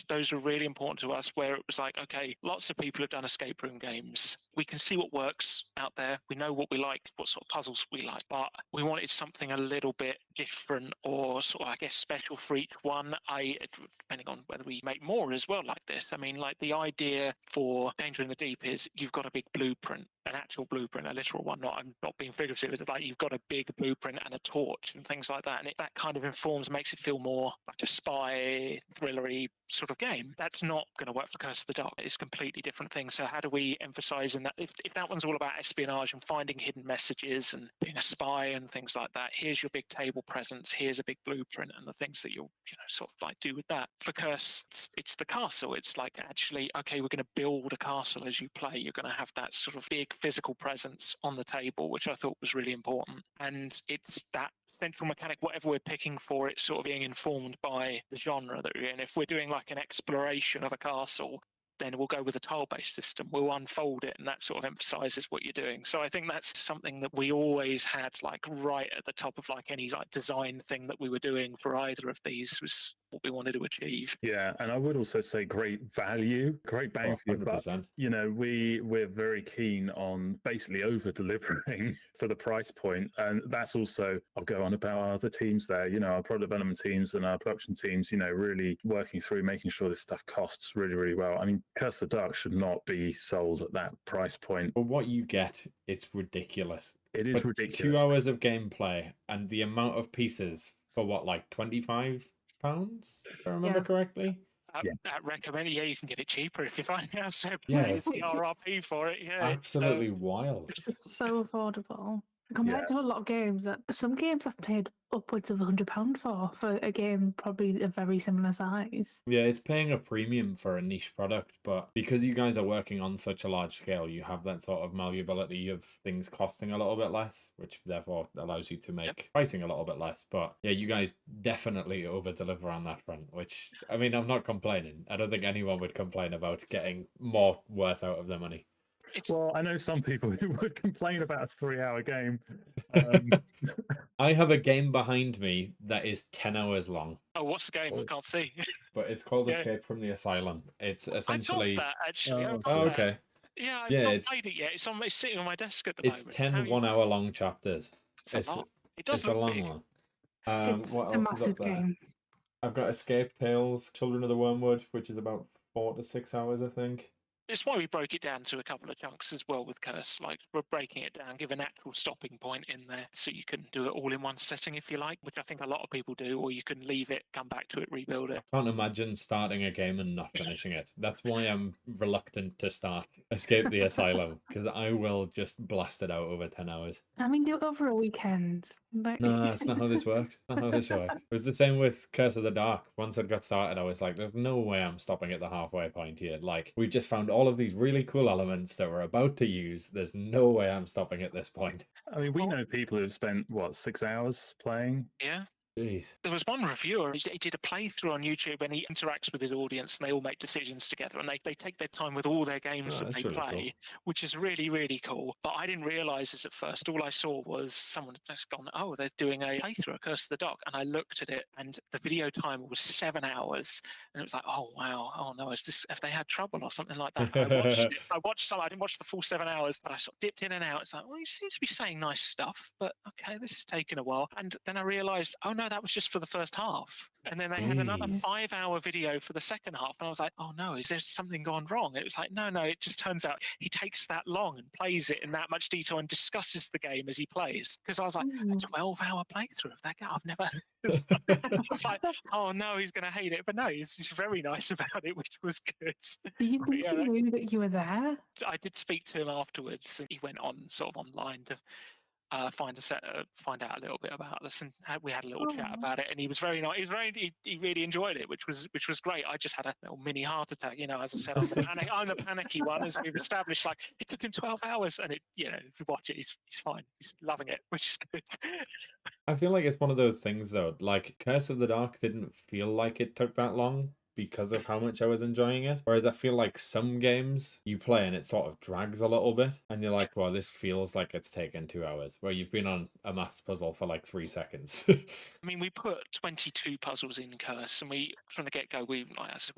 Those were really important to us, where it was like, okay, lots of people have done escape room games. We can see what works out there. We know what we like, what sort of puzzles we like, but we wanted something a little bit different or sort of, I guess, special for each one. Depending on whether we make more as well like this. I mean, like the idea for Danger in the Deep is you've got a big blueprint, an actual blueprint, a literal one. I'm not being figurative. It's like you've got a big blueprint and a torch and things like that, and that kind of makes it feel more like a spy thrillery sort of game. That's not going to work for Curse of the Dark. It's a completely different thing. So how do we emphasize in that if that one's all about espionage and finding hidden messages and being a spy and things like that, here's your big table presence, here's a big blueprint and the things that you'll sort of like do with that. For Curse, it's the castle. It's like, actually, okay, we're going to build a castle as you play. You're going to have that sort of big physical presence on the table, which I thought was really important. And it's that central mechanic, whatever we're picking for it, sort of being informed by the genre that we're in. If we're doing like an exploration of a castle, then we'll go with a tile-based system. We'll unfold it, and that sort of emphasizes what you're doing. So I think that's something that we always had like right at the top of like any like design thing that we were doing for either of these was what we wanted to achieve. Yeah, and I would also say great value, great bang for your buck. 100%. You know, we're very keen on basically over delivering for the price point, and that's also, I'll go on about our other teams there. You know, our product development teams and our production teams. You know, really working through making sure this stuff costs really, really well. I mean, Curse the Dark should not be sold at that price point. But what you get, it's ridiculous. It is But ridiculous. 2 hours of gameplay and the amount of pieces for what, like £25, if I remember Yeah. correctly? At recommend, yeah, you can get it cheaper if you find out. So Yeah, it's it's the RRP for it. Yeah, absolutely wild. It's so affordable compared to a lot of games. That some games I've paid upwards of £100 for a game probably a very similar size. Yeah, it's paying a premium for a niche product, but because you guys are working on such a large scale, you have that sort of malleability of things costing a little bit less, which therefore allows you to make pricing a little bit less. But yeah, you guys definitely over deliver on that front, which, I mean, I'm not complaining. I don't think anyone would complain about getting more worth out of their money. Well, I know some people who would complain about a 3-hour game. I have a game behind me that is 10 hours long. Oh, what's the game? I can't see. But it's called Yeah. Escape from the Asylum. It's I essentially... got that actually. I Oh, got Oh, that. okay. Yeah, I've Yeah, not it's- played it yet. It's sitting on my desk at the It's moment. 10 How you- 1-hour long chapters. It's a lot. It does It's a look long big. one. It's What a else is massive up there? game. I've got Escape Tales, Children of the Wormwood, which is about 4 to 6 hours, I think. It's why we broke it down to a couple of chunks as well with Curse. Like, we're breaking it down, give an actual stopping point in there so you can do it all in one setting if you like, which I think a lot of people do, or you can leave it, come back to it, rebuild it. Can't imagine starting a game and not finishing it. That's why I'm reluctant to start Escape the Asylum, because I will just blast it out over 10 hours. I mean, do it over a weekend. Like... No, that's not how this works. Not how this works. It was the same with Curse of the Dark. Once it got started, I was like, there's no way I'm stopping at the halfway point here. Like, we just found all of these really cool elements that we're about to use. There's no way I'm stopping at this point. I mean, we know people who've spent, what, 6 hours playing? Yeah. Jeez. There was one reviewer, he did a playthrough on YouTube and he interacts with his audience and they all make decisions together and they take their time with all their games Oh, that that's they really play, which is really, really cool. But I didn't realise this at first. All I saw was someone had just gone, oh, they're doing a playthrough of Curse of the Dock. And I looked at it and the video timer was 7 hours. And it was like, oh, wow. Oh, no, have they had trouble or something like that? And I watched it. I watched some, I didn't watch the full 7 hours, but I sort of dipped in and out. It's like, well, he seems to be saying nice stuff, but okay, this is taking a while. And then I realised, oh, no, that was just for the first half. And then they had another Jeez. 5-hour video for the second half. And I was like, oh no, is there something gone wrong? And it was like, no, it just turns out he takes that long and plays it in that much detail and discusses the game as he plays. Because I was like, a 12-hour playthrough of that game? I've never. I was like, oh no, he's going to hate it. But no, he's very nice about it, which was good. Do you think Yeah, he knew that you were there? I did speak to him afterwards. And he went on sort of online to find out a little bit about us, and we had a little chat about it. And he was very nice. He really enjoyed it, which was great. I just had a little mini heart attack, as I said. I'm the panicky one, as we've established. Like it took him 12 hours, and if you watch it, he's fine. He's loving it, which is good. I feel like it's one of those things though. Like Curse of the Dark didn't feel like it took that long because of how much I was enjoying it. Whereas I feel like some games you play and it sort of drags a little bit, and you're like, well, this feels like it's taken 2 hours, where you've been on a maths puzzle for like 3 seconds. I mean, we put 22 puzzles in Curse, and from the get-go, we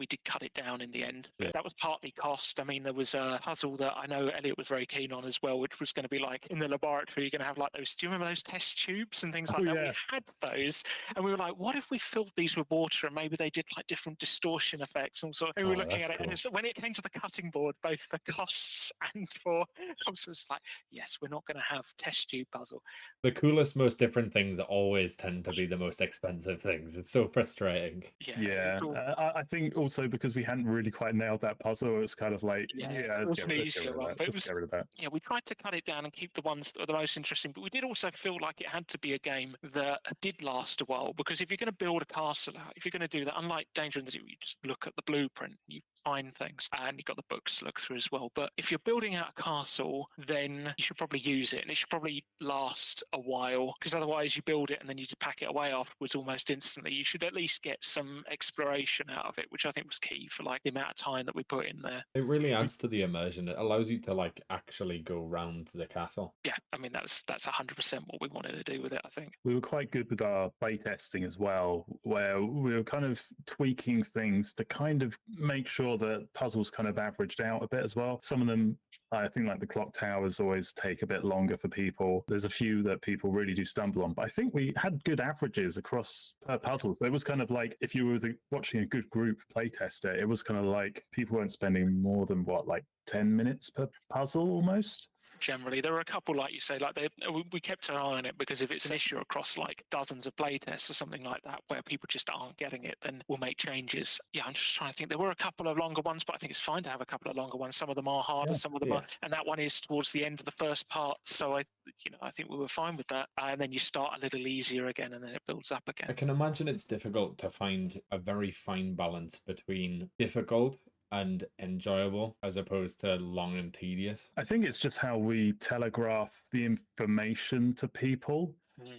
did cut it down in the end. Yeah. That was partly cost. I mean, there was a puzzle that I know Elliot was very keen on as well, which was going to be like in the laboratory, you're going to have like those. Do you remember those test tubes and things like that? Yeah. We had those, and we were like, what if we filled these with water and maybe they did like different distortion effects and so. And we were looking at it, and when it came to the cutting board, both for costs and for, I was just like, yes, we're not going to have test tube puzzle. The coolest, most different things always tend to be the most expensive things. It's so frustrating. Yeah. I think also because we hadn't really quite nailed that puzzle, it was kind of like, let's get rid of that. Yeah, we tried to cut it down and keep the ones that are the most interesting, but we did also feel like it had to be a game that did last a while, because if you're going to build a castle out, if you're going to do that, unlike Danger in the Deep, you just look at the blueprint, you find things, and you've got the books to look through as well. But if you're building out a castle, then you should probably use it, and it should probably last a while, because otherwise you build it and then you just pack it away afterwards almost instantly. You should at least get some exploration out of it, which I think was key for like the amount of time that we put in there. It really adds to the immersion. It allows you to like actually go round the castle. Yeah, I mean that's 100% what we wanted to do with it. I think we were quite good with our playtesting as well, where we were kind of tweaking things to kind of make sure that puzzles kind of averaged out a bit as well. Some of them, I think, like the clock towers always take a bit longer for people. There's a few that people really do stumble on, but I think we had good averages across per puzzle. So it was kind of like if you were watching a good group playtest it, it was kind of like people weren't spending more than like 10 minutes per puzzle almost. Generally, there were a couple, like you say, like we kept an eye on it, because if it's an issue across like dozens of playtests or something like that where people just aren't getting it, then we'll make changes. Yeah, I'm just trying to think. There were a couple of longer ones, but I think it's fine to have a couple of longer ones. Some of them are harder, some of them are, and that one is towards the end of the first part. So I think we were fine with that. And then you start a little easier again, and then it builds up again. I can imagine it's difficult to find a very fine balance between difficult and enjoyable as opposed to long and tedious. I think it's just how we telegraph the information to people.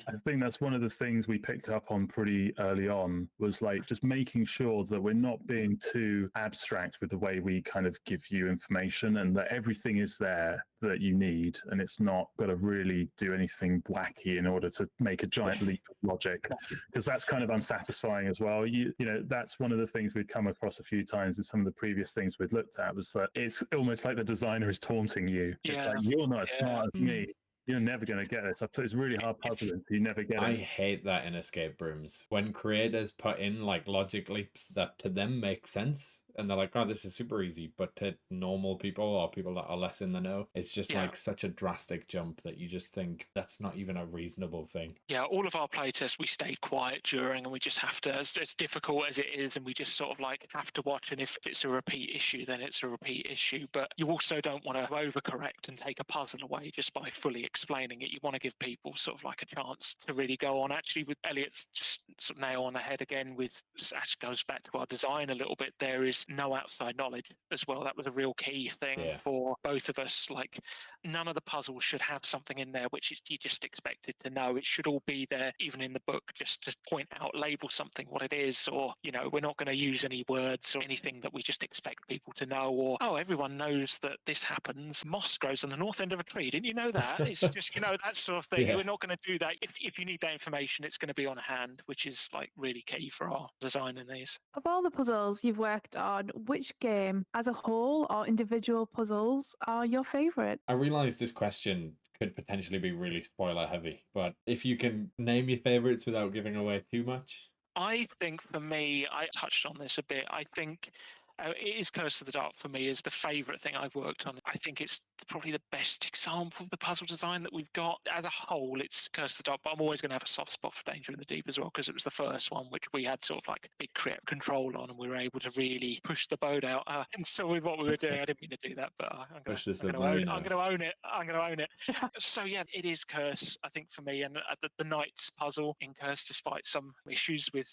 I think that's one of the things we picked up on pretty early on, was like just making sure that we're not being too abstract with the way we kind of give you information, and that everything is there that you need, and it's not got to really do anything wacky in order to make a giant leap of logic, because that's kind of unsatisfying as well. You know, that's one of the things we'd come across a few times in some of the previous things we'd looked at, was that it's almost like the designer is taunting you. It's like, you're not as smart as me. You're never going to get this. It's really hard puzzling, so you never get it. I hate that in escape rooms. When creators put in like logic leaps that to them make sense, and they're like, oh, this is super easy, but to normal people or people that are less in the know, it's just like such a drastic jump that you just think that's not even a reasonable thing. Yeah, all of our playtests, we stayed quiet during, and we just have to, as difficult as it is, and we just sort of like have to watch, and if it's a repeat issue, then it's a repeat issue. But you also don't want to overcorrect and take a puzzle away just by fully explaining it. You want to give people sort of like a chance to really go on. Actually, with Elliot's just sort of nail on the head again with, actually goes back to our design a little bit, there is no outside knowledge as well. That was a real key thing for both of us. Like, none of the puzzles should have something in there which you just expected to know. It should all be there, even in the book, just to point out, label something what it is, or, you know, we're not going to use any words or anything that we just expect people to know, or, oh, everyone knows that this happens. Moss grows on the north end of a tree. Didn't you know that? It's just, you know, that sort of thing. We're not going to do that. If you need that information, it's going to be on hand, which is like really key for our design in these. Of all the puzzles you've worked on, which game as a whole or individual puzzles are your favourite? I realise this question could potentially be really spoiler heavy, but if you can name your favourites without giving away too much. I think for me, I touched on this a bit. I think it is Curse of the Dark for me is the favourite thing I've worked on. I think it's probably the best example of the puzzle design that we've got. As a whole, it's Curse of the Dark, but I'm always going to have a soft spot for Danger in the Deep as well, because it was the first one which we had sort of like big creative control on, and we were able to really push the boat out. And so with what we were doing, I didn't mean to do that, but I'm going to own it. I'm going to own it. So yeah, it is Curse, I think, for me. And the Knight's puzzle in Curse, despite some issues with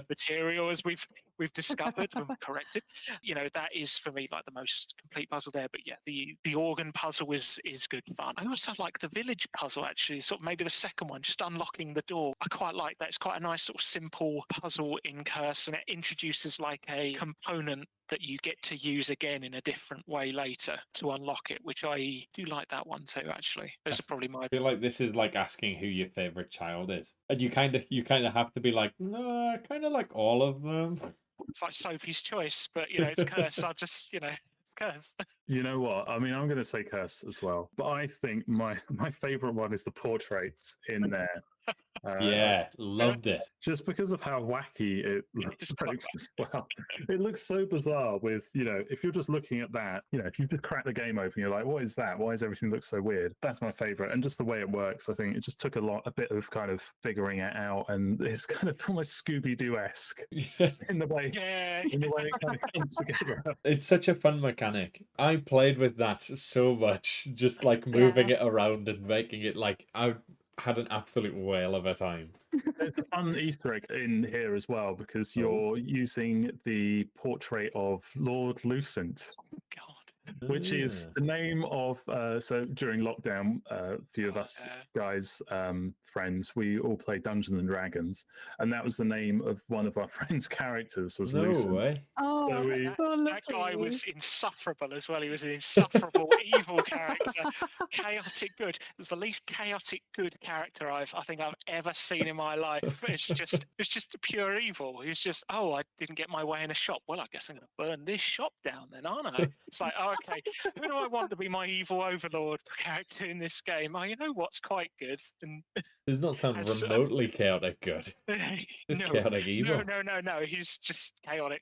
material, as we've discovered and corrected, you know, that is for me like the most complete puzzle there. But yeah, the organ puzzle is good fun. I also like the village puzzle, actually, sort of maybe the second one, just unlocking the door. I quite like that. It's quite a nice sort of simple puzzle in Curse, and it introduces like a component that you get to use again in a different way later to unlock it, which I do like that one too, actually. Those are probably my... I feel like this is like asking who your favourite child is. And you kind of have to be like, no, I kind of like all of them. It's like Sophie's Choice, but, you know, it's Curse. I'll just, you know, it's Curse. You know what? I mean, I'm going to say Curse as well, but I think my favourite one is the portraits in there. Yeah, loved it. Just because of how wacky it looks as well. It looks so bizarre with, you know, if you're just looking at that, you know, if you just crack the game open, you're like, what is that? Why does everything look so weird? That's my favourite. And just the way it works, I think it just took a bit of kind of figuring it out. And it's kind of almost Scooby-Doo-esque in the way it kind of comes together. It's such a fun mechanic. I played with that so much, just like moving it around and making it like I had an absolute whale of a time. There's a fun Easter egg in here as well, because you're using the portrait of Lord Lucent. God. Which is the name of so during lockdown, a few of us guys, friends, we all played Dungeons and Dragons, and that was the name of one of our friends' characters was Lucent. No way. Oh, That guy was insufferable as well. He was an insufferable evil character. Chaotic good. It was the least chaotic good character I think I've ever seen in my life. It's just pure evil. He was just, oh, I didn't get my way in a shop. Well, I guess I'm going to burn this shop down then, aren't I? It's like, oh, okay, who do I want to be my evil overlord character in this game? Oh, you know what's quite good? And does not sound remotely chaotic good. Just chaotic evil. No. He's just chaotic.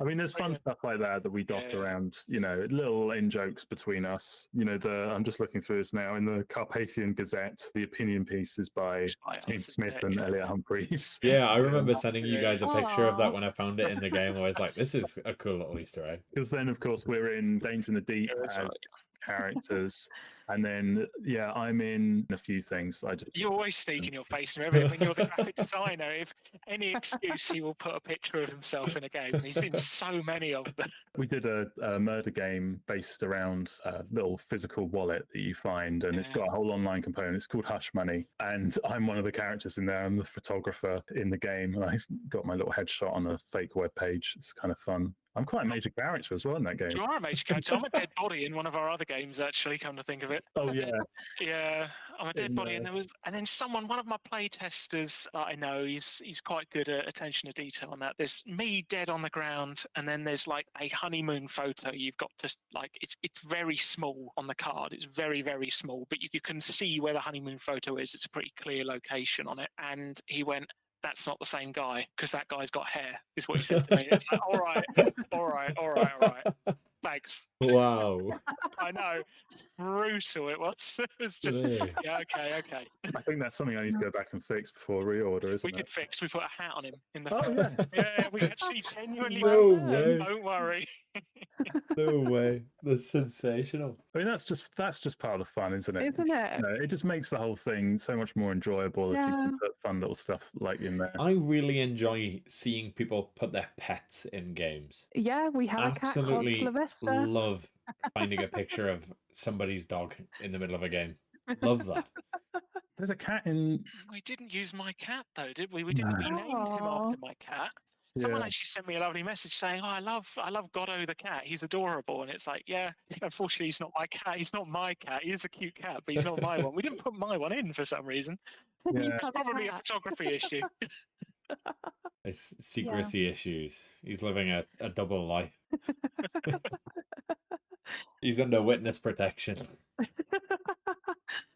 I mean, there's fun stuff like that we doff around, you know, little in-jokes between us. You know, I'm just looking through this now. In the Carpathian Gazette, the opinion piece is by James Smith and Elliot Humphries. Yeah, I remember sending you guys a picture of that when I found it in the game. I was like, this is a cool little Easter egg. Because then, of course, we're in Danger in the Deep as characters. And then, yeah, I'm in a few things. You always sneak in your face and everything. When you're the graphic designer, if any excuse, he will put a picture of himself in a game. And he's in so many of them. We did a murder game based around a little physical wallet that you find, and it's got a whole online component. It's called Hush Money, and I'm one of the characters in there. I'm the photographer in the game, and I got my little headshot on a fake web page. It's kind of fun. I'm quite a major character as well in that game. You are a major character. I'm a dead body in one of our other games, actually, come to think of it. Oh, yeah. Yeah, I'm a dead body. And then one of my play testers that I know, he's quite good at attention to detail on that. There's me dead on the ground, and then there's like a honeymoon photo. You've got to, like, it's very small on the card. It's very, very small, but you can see where the honeymoon photo is. It's a pretty clear location on it. And he went, that's not the same guy, because that guy's got hair, is what he said to me. It's like, all right. Thanks. Wow. I know. Brutal it was. It was just, yeah, okay. I think that's something I need to go back and fix before reorder, isn't it? We could fix. We put a hat on him in the. Oh, yeah. Yeah, we actually genuinely. No way. Don't worry. No way. That's sensational. I mean, that's just part of the fun, isn't it? Isn't it? You know, it just makes the whole thing so much more enjoyable if you Yeah. can put fun little stuff like in there. I really enjoy seeing people put their pets in games. Yeah, we have a cat called Absolutely Sylvester. love finding a picture of somebody's dog in the middle of a game. Love that. There's a cat in. We didn't use my cat though, did we? We didn't. We No. named him Aw. after my cat. Someone Yeah. actually sent me a lovely message saying, "Oh, I love Goddo the cat. He's adorable." And it's like, yeah, unfortunately, he's not my cat. He's not my cat. He is a cute cat, but he's not my one. We didn't put my one in for some reason. You Yeah. have a Probably a cat. photography issue. It's secrecy issues. He's living a double life. He's under witness protection.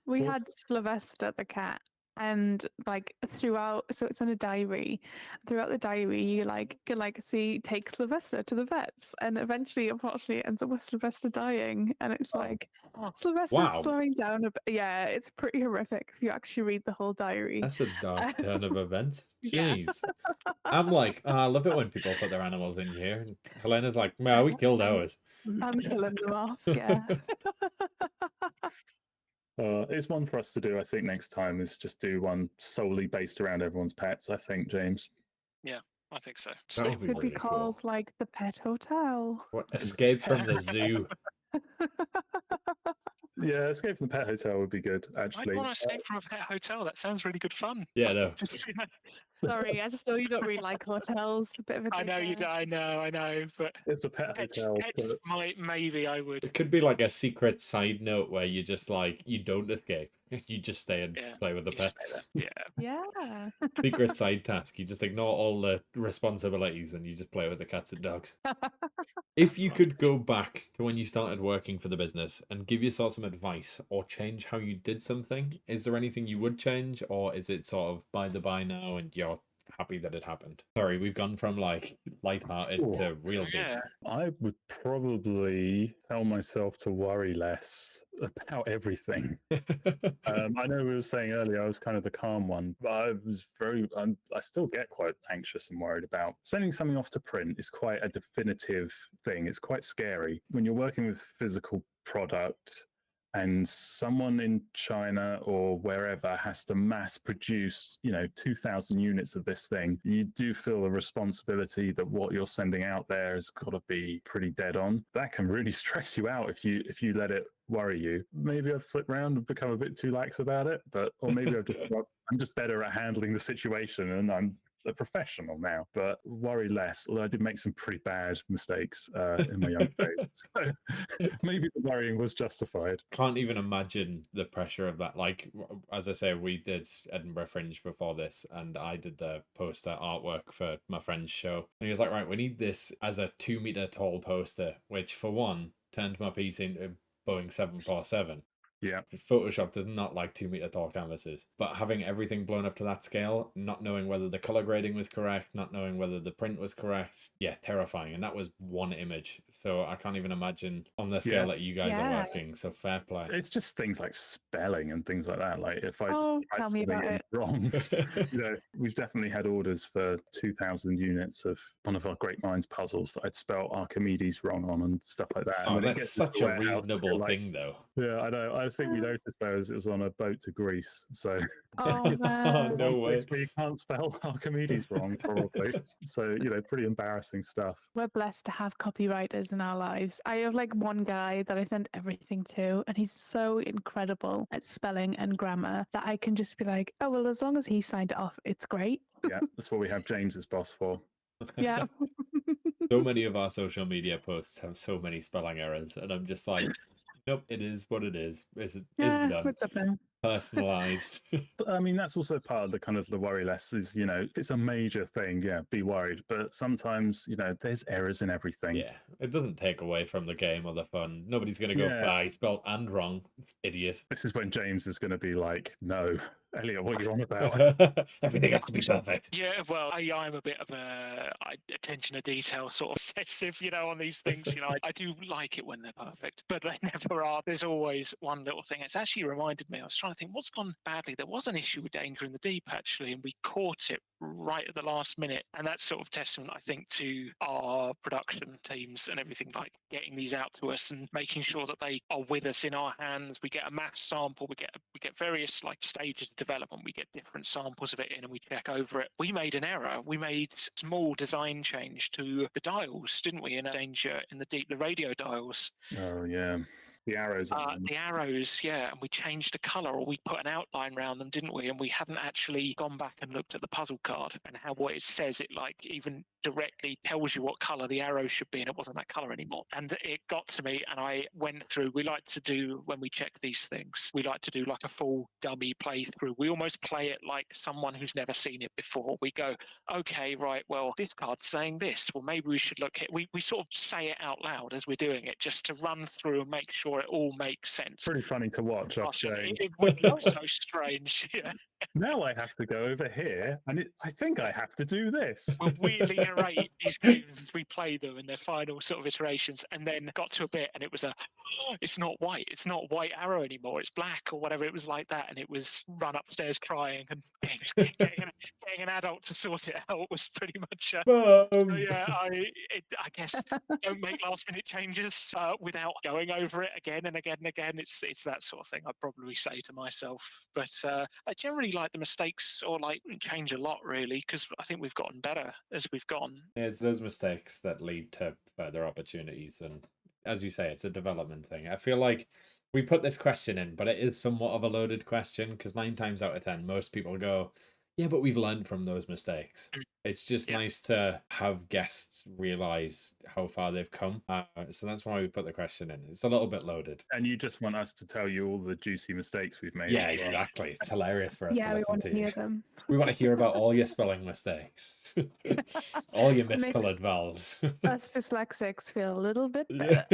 We Well- had Sylvester the cat, and like throughout, so it's in a diary. Throughout the diary, you can see take Sylvester to the vets, and eventually, unfortunately, it ends up with Sylvester dying, and it's like Sylvester's Wow. slowing down a bit. Yeah, it's pretty horrific if you actually read the whole diary. That's a dark turn of events. Yeah. Jeez. I'm like, oh, I love it when people put their animals in here. And Helena's like, well, we killed ours. I'm killing them off. Yeah. It's one for us to do, I think, next time is just do one solely based around everyone's pets, I think, James. I think so. That would It be could be really cool. called like the Pet Hotel. What, Escape from the Zoo? Yeah, Escape from the Pet Hotel would be good, I actually. want to escape from a pet hotel. That sounds really good fun. Yeah, no. Just, Sorry, I just know you don't really like hotels. A bit of a I know you. dickhead. I know. But It's a pet hotel. pets but- maybe I would. It could be like a secret side note where you just like, you don't escape. You just stay and Yeah, play with the you just stay pets. there. Yeah. Yeah. Secret side task. You just ignore all the responsibilities and you just play with the cats and dogs. If you could go back to when you started working for the business and give yourself some advice or change how you did something, is there anything you would change, or is it sort of by the by now and you're happy that it happened? Sorry, we've gone from like lighthearted to real deep. Yeah. I would probably tell myself to worry less about everything. I know we were saying earlier I was kind of the calm one, but I still get quite anxious and worried about sending something off to print. Is quite a definitive thing. It's quite scary when you're working with physical product and someone in China or wherever has to mass produce, 2,000 units of this thing. You do feel a responsibility that what you're sending out there has got to be pretty dead on. That can really stress you out if you let it worry you. Maybe I've flipped around and become a bit too lax about it, or maybe I'm just better at handling the situation and I'm a professional now, but worry less. Although I did make some pretty bad mistakes in my young days, so maybe the worrying was justified. Can't even imagine the pressure of that. Like, as I say, we did Edinburgh Fringe before this, and I did the poster artwork for my friend's show. And he was like, right, we need this as a 2-meter tall poster, which for one turned my piece into Boeing 747. Yeah. Because Photoshop does not like 2-meter tall canvases. But having everything blown up to that scale, not knowing whether the color grading was correct, not knowing whether the print was correct, yeah, terrifying. And that was one image. So I can't even imagine on the scale that you guys are Yeah. working. So fair play. It's just things like spelling and things like that. Like if I Oh, just type tell me something about in it. wrong, we've definitely had orders for 2,000 units of one of our Great Minds puzzles that I'd spelled Archimedes wrong on and stuff like that. And Oh, when it that's gets to the such a warehouse, you're reasonable like, thing, though. Yeah, I know. I think we noticed those. It was on a boat to Greece, so Oh man. No way. where you can't spell Archimedes wrong, probably. So pretty embarrassing stuff. We're blessed to have copywriters in our lives. I have like one guy that I send everything to, and he's so incredible at spelling and grammar that I can just be like, oh, well, as long as he signed it off, it's great. Yeah, that's what we have James's boss for. Yeah. So many of our social media posts have so many spelling errors, and I'm just like, nope, it is what it is. It's Yeah, done. what's up now? Personalized. But, I mean, that's also part of the kind of the worry less is, if it's a major thing, yeah, be worried. But sometimes, there's errors in everything. Yeah, it doesn't take away from the game or the fun. Nobody's going to go, Yeah. I spelled and wrong. Idiot. This is when James is going to be like, no, Elliot, what you're on about? Everything has to be perfect. Yeah, well, I'm a bit of a attention to detail sort of obsessive, on these things. I do like it when they're perfect, but they never are. There's always one little thing. It's actually reminded me, I was trying to think what's gone badly. There was an issue with Danger in the Deep, actually, and we caught it right at the last minute. And that's sort of testament, I think, to our production teams and everything, like getting these out to us and making sure that they are with us in our hands. We get a mass sample, we get various like stages of development, we get different samples of it in and we check over it. We made an error. We made a small design change to the dials, didn't we, in Danger in the Deep, the radio dials. Oh yeah. The arrows. The arrows, yeah, and we changed the color, or we put an outline around them, didn't we? And we hadn't actually gone back and looked at the puzzle card and how what it says. It like even directly tells you what color the arrow should be, and it wasn't that color anymore. And it got to me, and I went through. We like to do when we check these things. We like to do like a full dummy playthrough. We almost play it like someone who's never seen it before. We go, okay, right, well, this card's saying this. Well, maybe we should look at. We sort of say it out loud as we're doing it, just to run through and make sure it all makes sense. Pretty funny to watch. Gosh, it would look so strange. Yeah. Now I have to go over here, and I think I have to do this. We'll weirdly narrate these games as we play them in their final sort of iterations, and then got to a bit, and it was it's not white. It's not white arrow anymore. It's black or whatever. It was like that, and it was run upstairs crying and getting an adult to sort it out was pretty much. So yeah, I guess don't make last minute changes without going over it again and again and again. It's that sort of thing I'd probably say to myself. But I generally like the mistakes or like change a lot really, because I think we've gotten better as we've gone. It's those mistakes that lead to further opportunities, and as you say, it's a development thing. I feel like we put this question in, but it is somewhat of a loaded question because 9 times out of 10, most people go, yeah, but we've learned from those mistakes. It's just nice to have guests realize how far they've come. So that's why we put the question in. It's a little bit loaded. And you just want us to tell you all the juicy mistakes we've made. Yeah, exactly. It's hilarious for us to we listen want to to hear you. them. We want to hear about all your spelling mistakes, all your miscolored vowels. Us dyslexics feel a little bit better.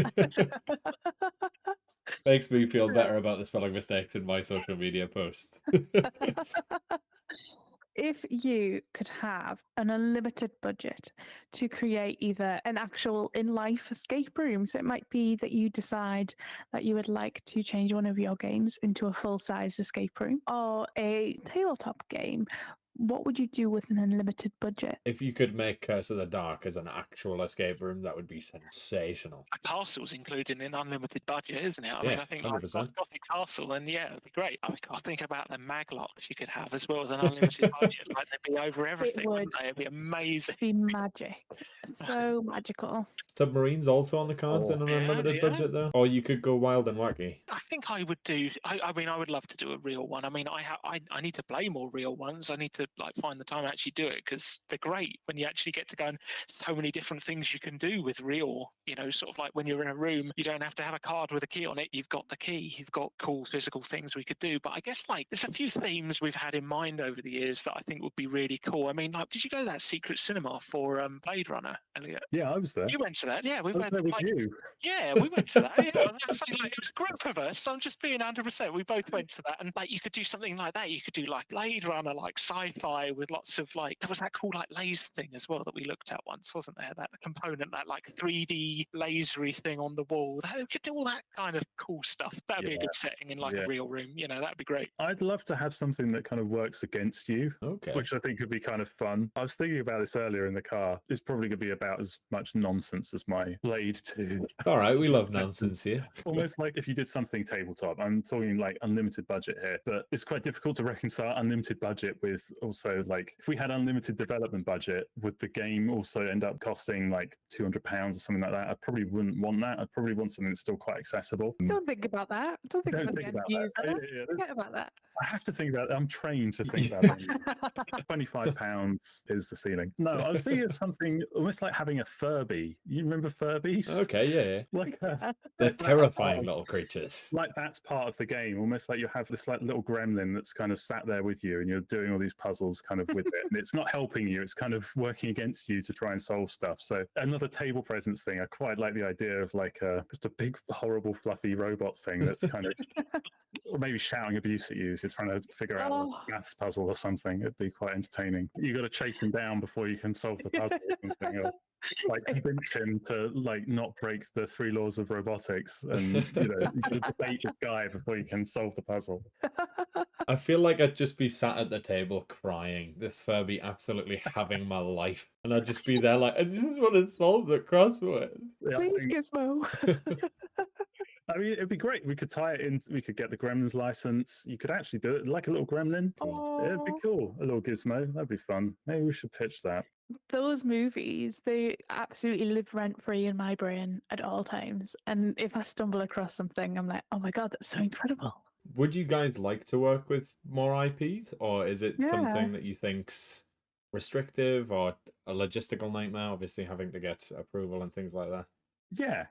Makes me feel better about the spelling mistakes in my social media posts. If you could have an unlimited budget to create either an actual in-life escape room, so it might be that you decide that you would like to change one of your games into a full-size escape room, or a tabletop game, what would you do with an unlimited budget? If you could make Curse of the Dark as an actual escape room, that would be sensational. A castle's included in unlimited budget, isn't it? I mean, I think like 100%. Gothic Castle, then yeah, it'd be great. I think about the maglocks you could have as well as an unlimited budget. Like they'd be over everything, wouldn't they? It'd be amazing. Be magic. So magical. Submarines also on the cards in an unlimited budget, though? Or you could go wild and wacky. I think I would do. I mean, I would love to do a real one. I mean, I need to play more real ones. I need to like find the time to actually do it because they're great when you actually get to go and so many different things you can do with real. Sort of like when you're in a room, you don't have to have a card with a key on it. You've got the key. You've got cool physical things we could do. But I guess like there's a few themes we've had in mind over the years that I think would be really cool. I mean, like, did you go to that secret cinema for Blade Runner, Elliot? Yeah, I was there. You went to that, yeah. We went there with like, you. yeah, we went to that. Yeah, it was a group of us. So I'm just being 100%. We both went to that, and like you could do something like that. You could do like Blade Runner, like sci-fi with lots of like. There was that cool like laser thing as well that we looked at once, wasn't there? That component, that like 3D lasery thing on the wall. We could do all that kind of cool stuff. That'd be a good setting in like a real room. That'd be great. I'd love to have something that kind of works against you, which I think could be kind of fun. I was thinking about this earlier in the car. It's probably going to be about as much nonsense as my Blade 2. All right, we love nonsense here. Almost like if you did something tabletop. I'm talking like unlimited budget here, but it's quite difficult to reconcile unlimited budget with also like if we had unlimited development budget, would the game also end up costing like £200 or something like that? I probably wouldn't want that. I'd probably want something that's still quite accessible. Don't think about that. Don't think about that. Forget about that. I have to think about it. I'm trained to think about it. £25 is the ceiling. No, I was thinking of something almost like having a Furby. You remember Furbies? Okay, yeah. Like they're terrifying little creatures. Like that's part of the game. Almost like you have this like little gremlin that's kind of sat there with you and you're doing all these puzzles kind of with it. And it's not helping you. It's kind of working against you to try and solve stuff. So another table presence thing. I quite like the idea of like just a big, horrible, fluffy robot thing that's kind of or maybe shouting abuse at you as you're trying to figure out Oh. a maths puzzle or something. It'd be quite entertaining. You got to chase him down before you can solve the puzzle or something. Or, like convince him to like not break the 3 laws of robotics, and you got to debate this guy before you can solve the puzzle. I feel like I'd just be sat at the table crying. This Furby absolutely having my life. And I'd just be there like, I just want to solve the crossword. Yeah, Please, Gizmo. I mean, it'd be great. We could tie it in. We could get the Gremlins license. You could actually do it like a little gremlin. It'd be Oh, cool. A little gizmo. That'd be fun. Maybe we should pitch that. those movies, they absolutely live rent free in my brain at all times. And if I stumble across something, I'm like, oh my God, that's so incredible. Would you guys like to work with more IPs? Or is it Yeah. something that you think's restrictive or a logistical nightmare? Obviously having to get approval and things like that. Yeah.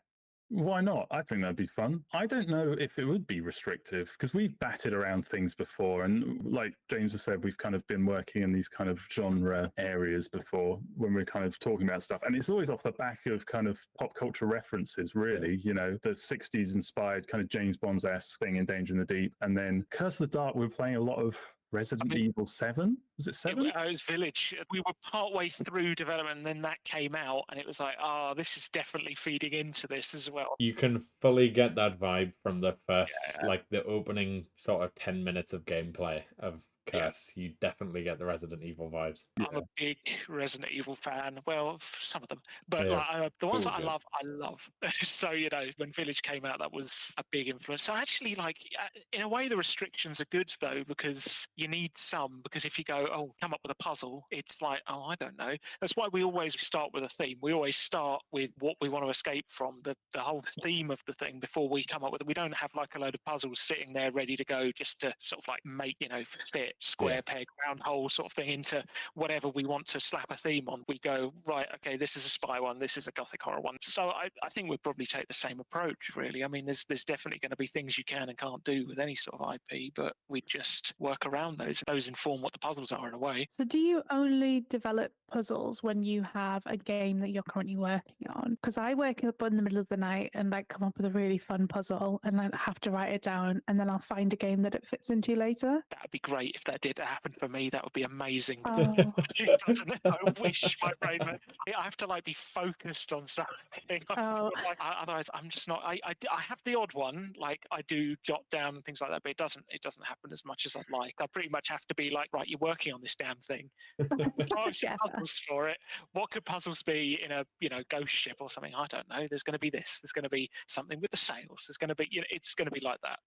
Why not? I think that'd be fun. I don't know if it would be restrictive because we've batted around things before. And like James has said, we've kind of been working in these kind of genre areas before when we're kind of talking about stuff. And it's always off the back of kind of pop culture references, really. You know, the 60s inspired kind of James Bond's-esque thing in Danger in the Deep. And then Curse of the Dark, we were playing a lot of Resident Evil 7. Was it 7? It was Village. We were partway through development, and then that came out, and it was like, oh, this is definitely feeding into this as well. You can fully get that vibe from the first, Yeah. like the opening sort of 10 minutes of gameplay of Yeah. Curse. You definitely get the Resident Evil vibes. I'm a big Resident Evil fan. Well, some of them, but Yeah. like, the ones Cool, that good. I love. So when Village came out, that was a big influence. So actually, like in a way, the restrictions are good though, because you need some. Because if you go, oh, come up with a puzzle, it's like, oh, I don't know. That's why we always start with a theme. We always start with what we want to escape from, the whole theme of the thing before we come up with it. We don't have like a load of puzzles sitting there ready to go just to sort of like make fit square peg round hole sort of thing into whatever we want to slap a theme on. We go, right, okay, this is a spy one, this is a gothic horror one. So I think we'd probably take the same approach, really. I mean, there's definitely going to be things you can and can't do with any sort of IP, but we just work around those. Those inform what the puzzles are in a way. So do you only develop puzzles when you have a game that you're currently working on? Because I wake up in the middle of the night and like come up with a really fun puzzle and then have to write it down, and then I'll find a game that it fits into later. That would be great if that did happen for me. That would be amazing. Oh. It doesn't. I wish my brain. I have to like be focused on something. Oh. Otherwise, I'm just not. I have the odd one. Like I do jot down things like that, but it doesn't happen as much as I'd like. I pretty much have to be like, right, you're working on this damn thing. Yeah. Puzzles for it. What could puzzles be in a ghost ship or something? I don't know. There's going to be this. There's going to be something with the sails. There's going to be it's going to be like that.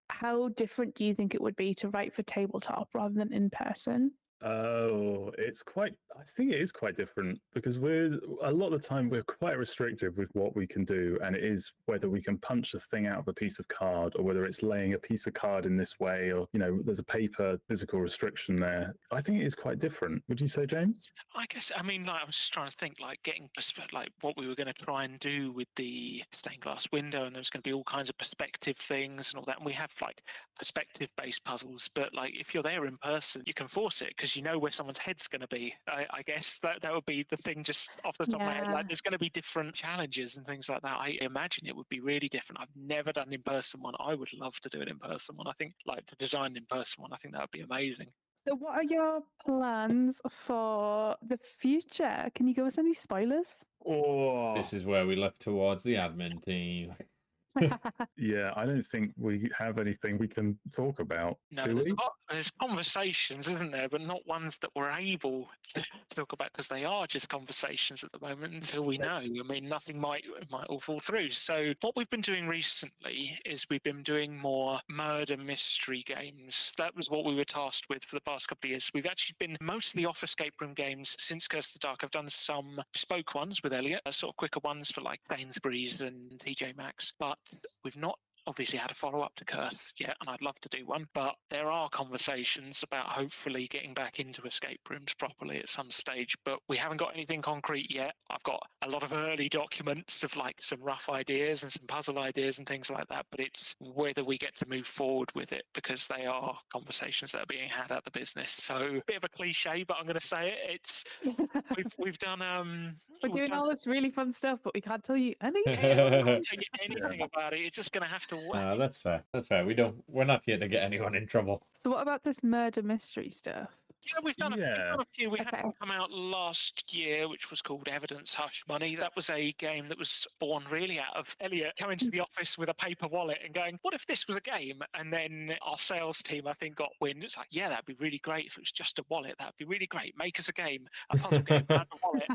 How different do you think it would be to write for tabletop rather than in person? Oh, I think it is quite different because a lot of the time we're quite restrictive with what we can do. And it is whether we can punch a thing out of a piece of card or whether it's laying a piece of card in this way or, there's a paper physical restriction there. I think it is quite different. Would you say, James? I guess, I mean, like, I was just trying to think, like, getting like what we were going to try and do with the stained glass window, and there's going to be all kinds of perspective things and all that. And we have like perspective-based puzzles, but like if you're there in person, you can force it because you know where someone's head's going to be. I guess that would be the thing just off the top of my head. Like, there's going to be different challenges and things like that. I imagine it would be really different. I've never done an in-person one. I would love to do an in-person one. I think, like, to design an in-person one, I think that would be amazing. So what are your plans for the future? Can you give us any spoilers? Oh, This is where we look towards the admin team. yeah, I don't think we have anything we can talk about. No, do we? there's conversations, isn't there? But not ones that we're able to talk about because they are just conversations at the moment until we know. I mean, nothing might all fall through. So what we've been doing recently is we've been doing more murder mystery games. That was what we were tasked with for the past couple of years. We've actually been mostly off escape room games since Curse of the Dark. I've done some bespoke ones with Elliot, sort of quicker ones for like Sainsbury's and TJ Maxx, but we've not obviously had a follow-up to Curse yet, and I'd love to do one, but there are conversations about hopefully getting back into escape rooms properly at some stage, but we haven't got anything concrete yet. I've got a lot of early documents of like some rough ideas and some puzzle ideas and things like that, but it's whether we get to move forward with it because they are conversations that are being had at the business. So a bit of a cliche, but I'm going to say it. It's we've done We're doing all this really fun stuff, but we can't tell you anything. I can't tell you anything about it. It's just going to have to away. That's fair. That's fair. We're not here to get anyone in trouble. So what about this murder mystery stuff? Yeah, we've done Yeah. a few. We had Okay. one come out last year, which was called Evidence Hush Money. That was a game that was born really out of Elliot coming to the office with a paper wallet and going, "What if this was a game?" And then our sales team, I think, got wind. It's like, "Yeah, that'd be really great if it was just a wallet. That'd be really great. Make us a game, a puzzle game around a wallet."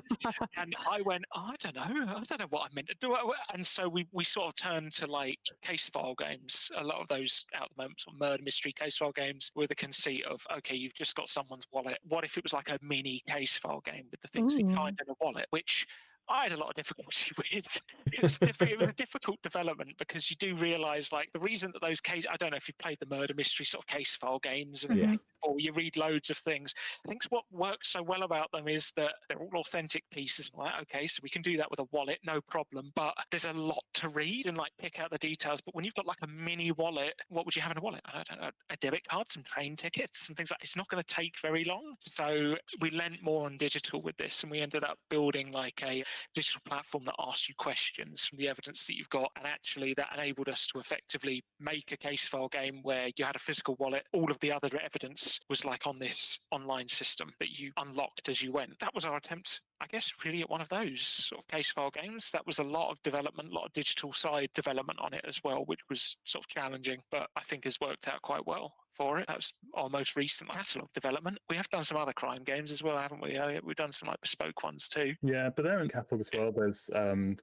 And I went, "Oh, I don't know what I meant to do." And so we sort of turned to like case file games. A lot of those out at the moment, sort of murder mystery case file games, with the conceit of, okay, you've just got someone's wallet. What if it was like a mini case file game with the things you find in a wallet, which I had a lot of difficulty with. It was a difficult development because you do realise, like, the reason that those I don't know if you've played the murder mystery sort of case file games, and or you read loads of things. I think what works so well about them is that they're all authentic pieces. Like, okay, so we can do that with a wallet, no problem. But there's a lot to read and like pick out the details. But when you've got like a mini wallet, what would you have in a wallet? I don't know, a debit card, some train tickets, some things like. It's not going to take very long. So we lent more on digital with this, and we ended up building like a digital platform that asks you questions from the evidence that you've got, and actually that enabled us to effectively make a case file game where you had a physical wallet. All of the other evidence was like on this online system that you unlocked as you went. That was our attempt, I guess, really at one of those sort of case file games. That was a lot of development, a lot of digital side development on it as well, which was sort of challenging, but I think has worked out quite well for it. That was our most recent catalogue development. We have done some other crime games as well, haven't we? We've done some like bespoke ones too. Yeah, but they're in catalog as well. There's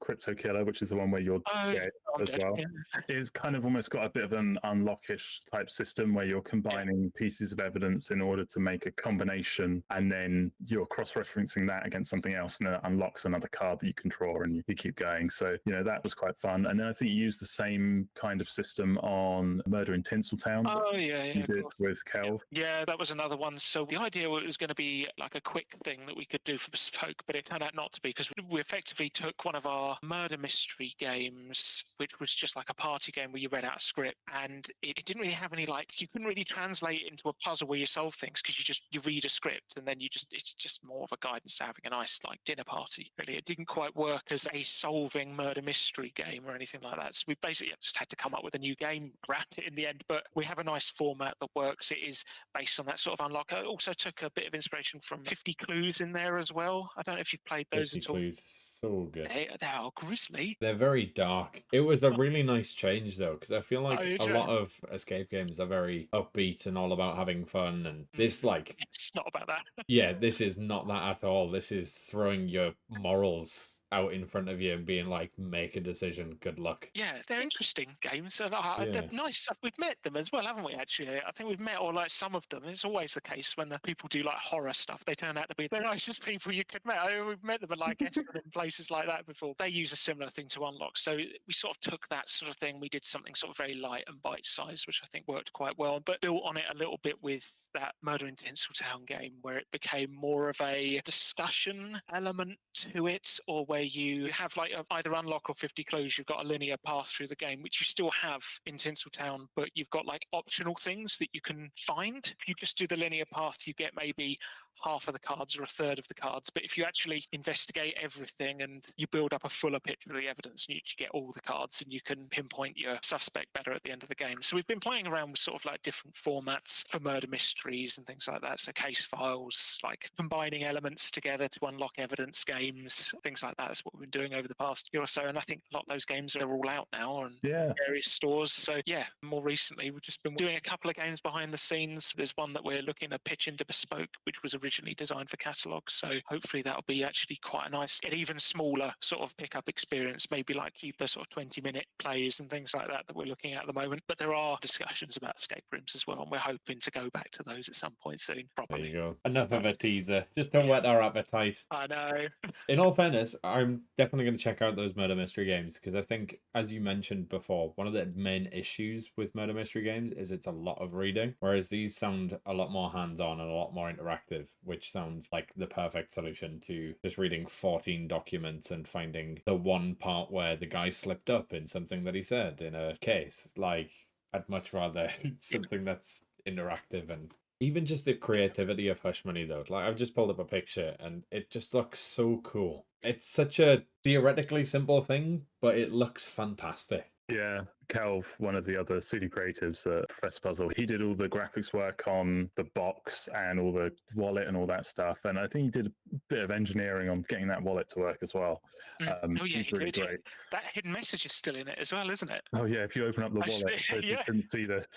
Crypto Killer, which is the one where you're dead as well. Yeah. It's kind of almost got a bit of an unlockish type system where you're combining pieces of evidence in order to make a combination, and then you're cross-referencing that against something else, and it unlocks another card that you can draw, and you keep going. So, that was quite fun. And then I think you used the same kind of system on Murder in Tinseltown. Oh, yeah. You did with Kelv. Yeah, that was another one. So the idea was going to be like a quick thing that we could do for bespoke, but it turned out not to be, because we effectively took one of our murder mystery games, which was just like a party game where you read out a script, and it didn't really have any, like, you couldn't really translate it into a puzzle where you solve things, because you read a script and then it's just more of a guidance to having a nice like dinner party. Really, it didn't quite work as a solving murder mystery game or anything like that. So we basically just had to come up with a new game around it in the end. But we have a nice format that works. It is based on that sort of unlock. I also took a bit of inspiration from 50 Clues in there as well. I don't know if you've played those 50 at all. Clues, so good. They are grisly. They're very dark. It was a really nice change though, because I feel like a lot of escape games are very upbeat and all about having fun, and this, like, it's not about that. yeah, this is not that at all. This is throwing your morals out in front of you and being like, make a decision, good luck. Yeah, they're interesting games. And they're nice. We've met them as well, haven't we, actually? I think we've met, or like some of them. It's always the case when the people do like horror stuff, they turn out to be the nicest people you could meet. We've met them at like Eston and places like that before. They use a similar thing to unlock. So we sort of took that sort of thing. We did something sort of very light and bite-sized, which I think worked quite well, but built on it a little bit with that Murder in Tinseltown game, where it became more of a discussion element to it, or where you have like either unlock or 50 Clues, you've got a linear path through the game, which you still have in Tinseltown, but you've got like optional things that you can find. If you just do the linear path, you get maybe half of the cards or a third of the cards. But if you actually investigate everything and you build up a fuller picture of the evidence, and you get all the cards, and you can pinpoint your suspect better at the end of the game. So we've been playing around with sort of like different formats for murder mysteries and things like that. So case files, like combining elements together to unlock evidence games, things like that. That's what we've been doing over the past year or so. And I think a lot of those games are all out now on various stores. So yeah, more recently, we've just been doing a couple of games behind the scenes. There's one that we're looking to pitch into bespoke, which was originally designed for catalogs. So hopefully that'll be actually quite a nice, an even smaller sort of pickup experience, maybe like keep the sort of 20-minute plays and things like that we're looking at the moment. But there are discussions about escape rooms as well, and we're hoping to go back to those at some point soon, probably. There you go. Enough of a teaser. Just to whet our appetite. I know. In all fairness, I'm definitely going to check out those murder mystery games, because I think, as you mentioned before, one of the main issues with murder mystery games is it's a lot of reading, whereas these sound a lot more hands-on and a lot more interactive, which sounds like the perfect solution to just reading 14 documents and finding the one part where the guy slipped up in something that he said in a case. Like, I'd much rather something that's interactive. And even just the creativity of Hush Money, though. Like, I've just pulled up a picture and it just looks so cool. It's such a theoretically simple thing, but it looks fantastic. Yeah, Kelv, one of the other CD creatives at Professor Puzzle, he did all the graphics work on the box and all the wallet and all that stuff. And I think he did a bit of engineering on getting that wallet to work as well. Oh yeah, He's he really did. Yeah. great. That hidden message is still in it as well, isn't it? Oh yeah, if you open up the wallet, Actually, so if you yeah. couldn't see this.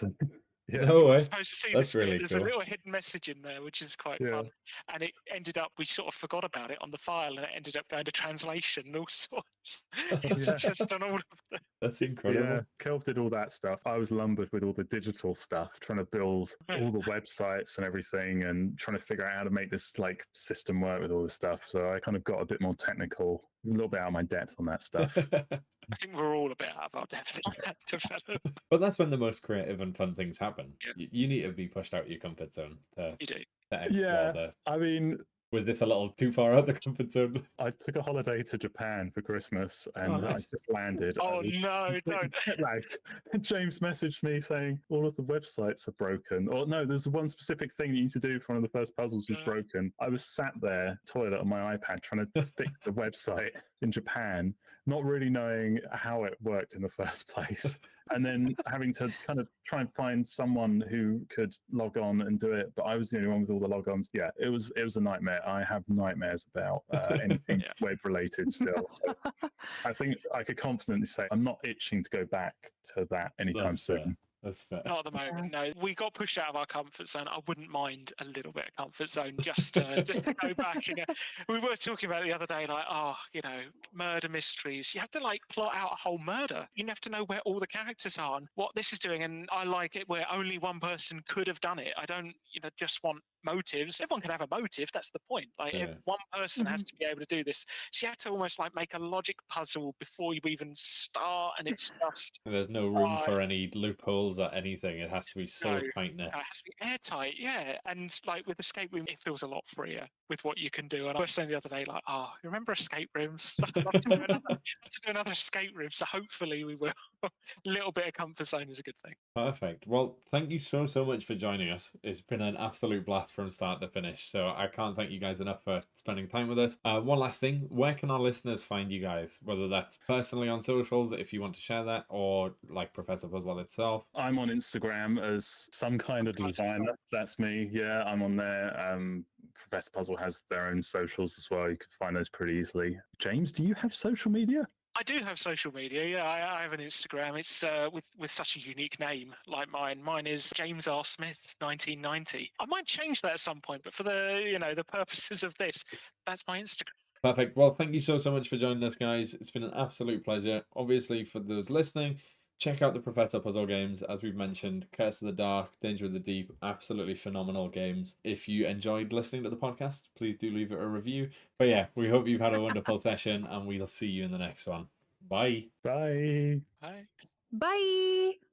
Yeah. No You're not way. supposed to see That's this bit. really There's cool. a little hidden message in there, which is quite Yeah. fun. And it ended up, we sort of forgot about it on the file, and it ended up going to translation and all sorts. It's yeah. just on all of the. That's incredible. Yeah, Kelv did all that stuff. I was lumbered with all the digital stuff, trying to build all the websites and everything, and trying to figure out how to make this like system work with all this stuff. So I kind of got a bit more technical, a little bit out of my depth on that stuff. I think we're all a bit out of our depth in that development. But that's when the most creative and fun things happen. Yeah. You need to be pushed out of your comfort zone to You do. explore Yeah, I mean, Was this a little too far out the comfort zone? I took a holiday to Japan for Christmas, and nice. I just landed. I Oh was no, completely don't. jet lagged. James messaged me saying all of the websites are broken. Or no, there's one specific thing you need to do for one of the first puzzles was broken. I was sat there, toilet on my iPad, trying to fix the website in Japan, not really knowing how it worked in the first place. And then having to kind of try and find someone who could log on and do it, but I was the only one with all the logons. Yeah, it was a nightmare. I have nightmares about anything web related still. So I think I could confidently say I'm not itching to go back to that anytime soon. That's fair. Not at the moment, no. We got pushed out of our comfort zone. I wouldn't mind a little bit of comfort zone just to go back. You know, we were talking about it the other day, like, murder mysteries. You have to like plot out a whole murder. You have to know where all the characters are and what this is doing. And I like it where only one person could have done it. I don't, just want motives. Everyone can have a motive. That's the point. Like, if one person has to be able to do this, so you have to almost like make a logic puzzle before you even start. And it's just there's no room for any loopholes or anything. It has to be so tight knit. It has to be airtight, yeah. And like with escape room, it feels a lot freer with what you can do. And I was saying the other day, like, remember escape rooms? I'd love to do another escape room. So hopefully we will. A little bit of comfort zone is a good thing. Perfect. Well, thank you so much for joining us. It's been an absolute blast from start to finish. So I can't thank you guys enough for spending time with us. One last thing, where can our listeners find you guys? Whether that's personally on socials, if you want to share that, or like Professor Puzzle itself. I'm on Instagram as some kind of designer. That's me. Yeah, I'm on there. Professor Puzzle has their own socials as well. You can find those pretty easily. James, do you have social media? I do have social media. Yeah, I have an Instagram. It's with such a unique name like mine. Mine is James R. Smith 1990. I might change that at some point, but for the purposes of this, that's my Instagram. Perfect. Well, thank you so much for joining us, guys. It's been an absolute pleasure. Obviously, for those listening, check out the Professor Puzzle games. As we've mentioned, Curse of the Dark, Danger of the Deep, absolutely phenomenal games. If you enjoyed listening to the podcast, please do leave it a review. But yeah, we hope you've had a wonderful session, and we'll see you in the next one. Bye. Bye. Bye. Bye.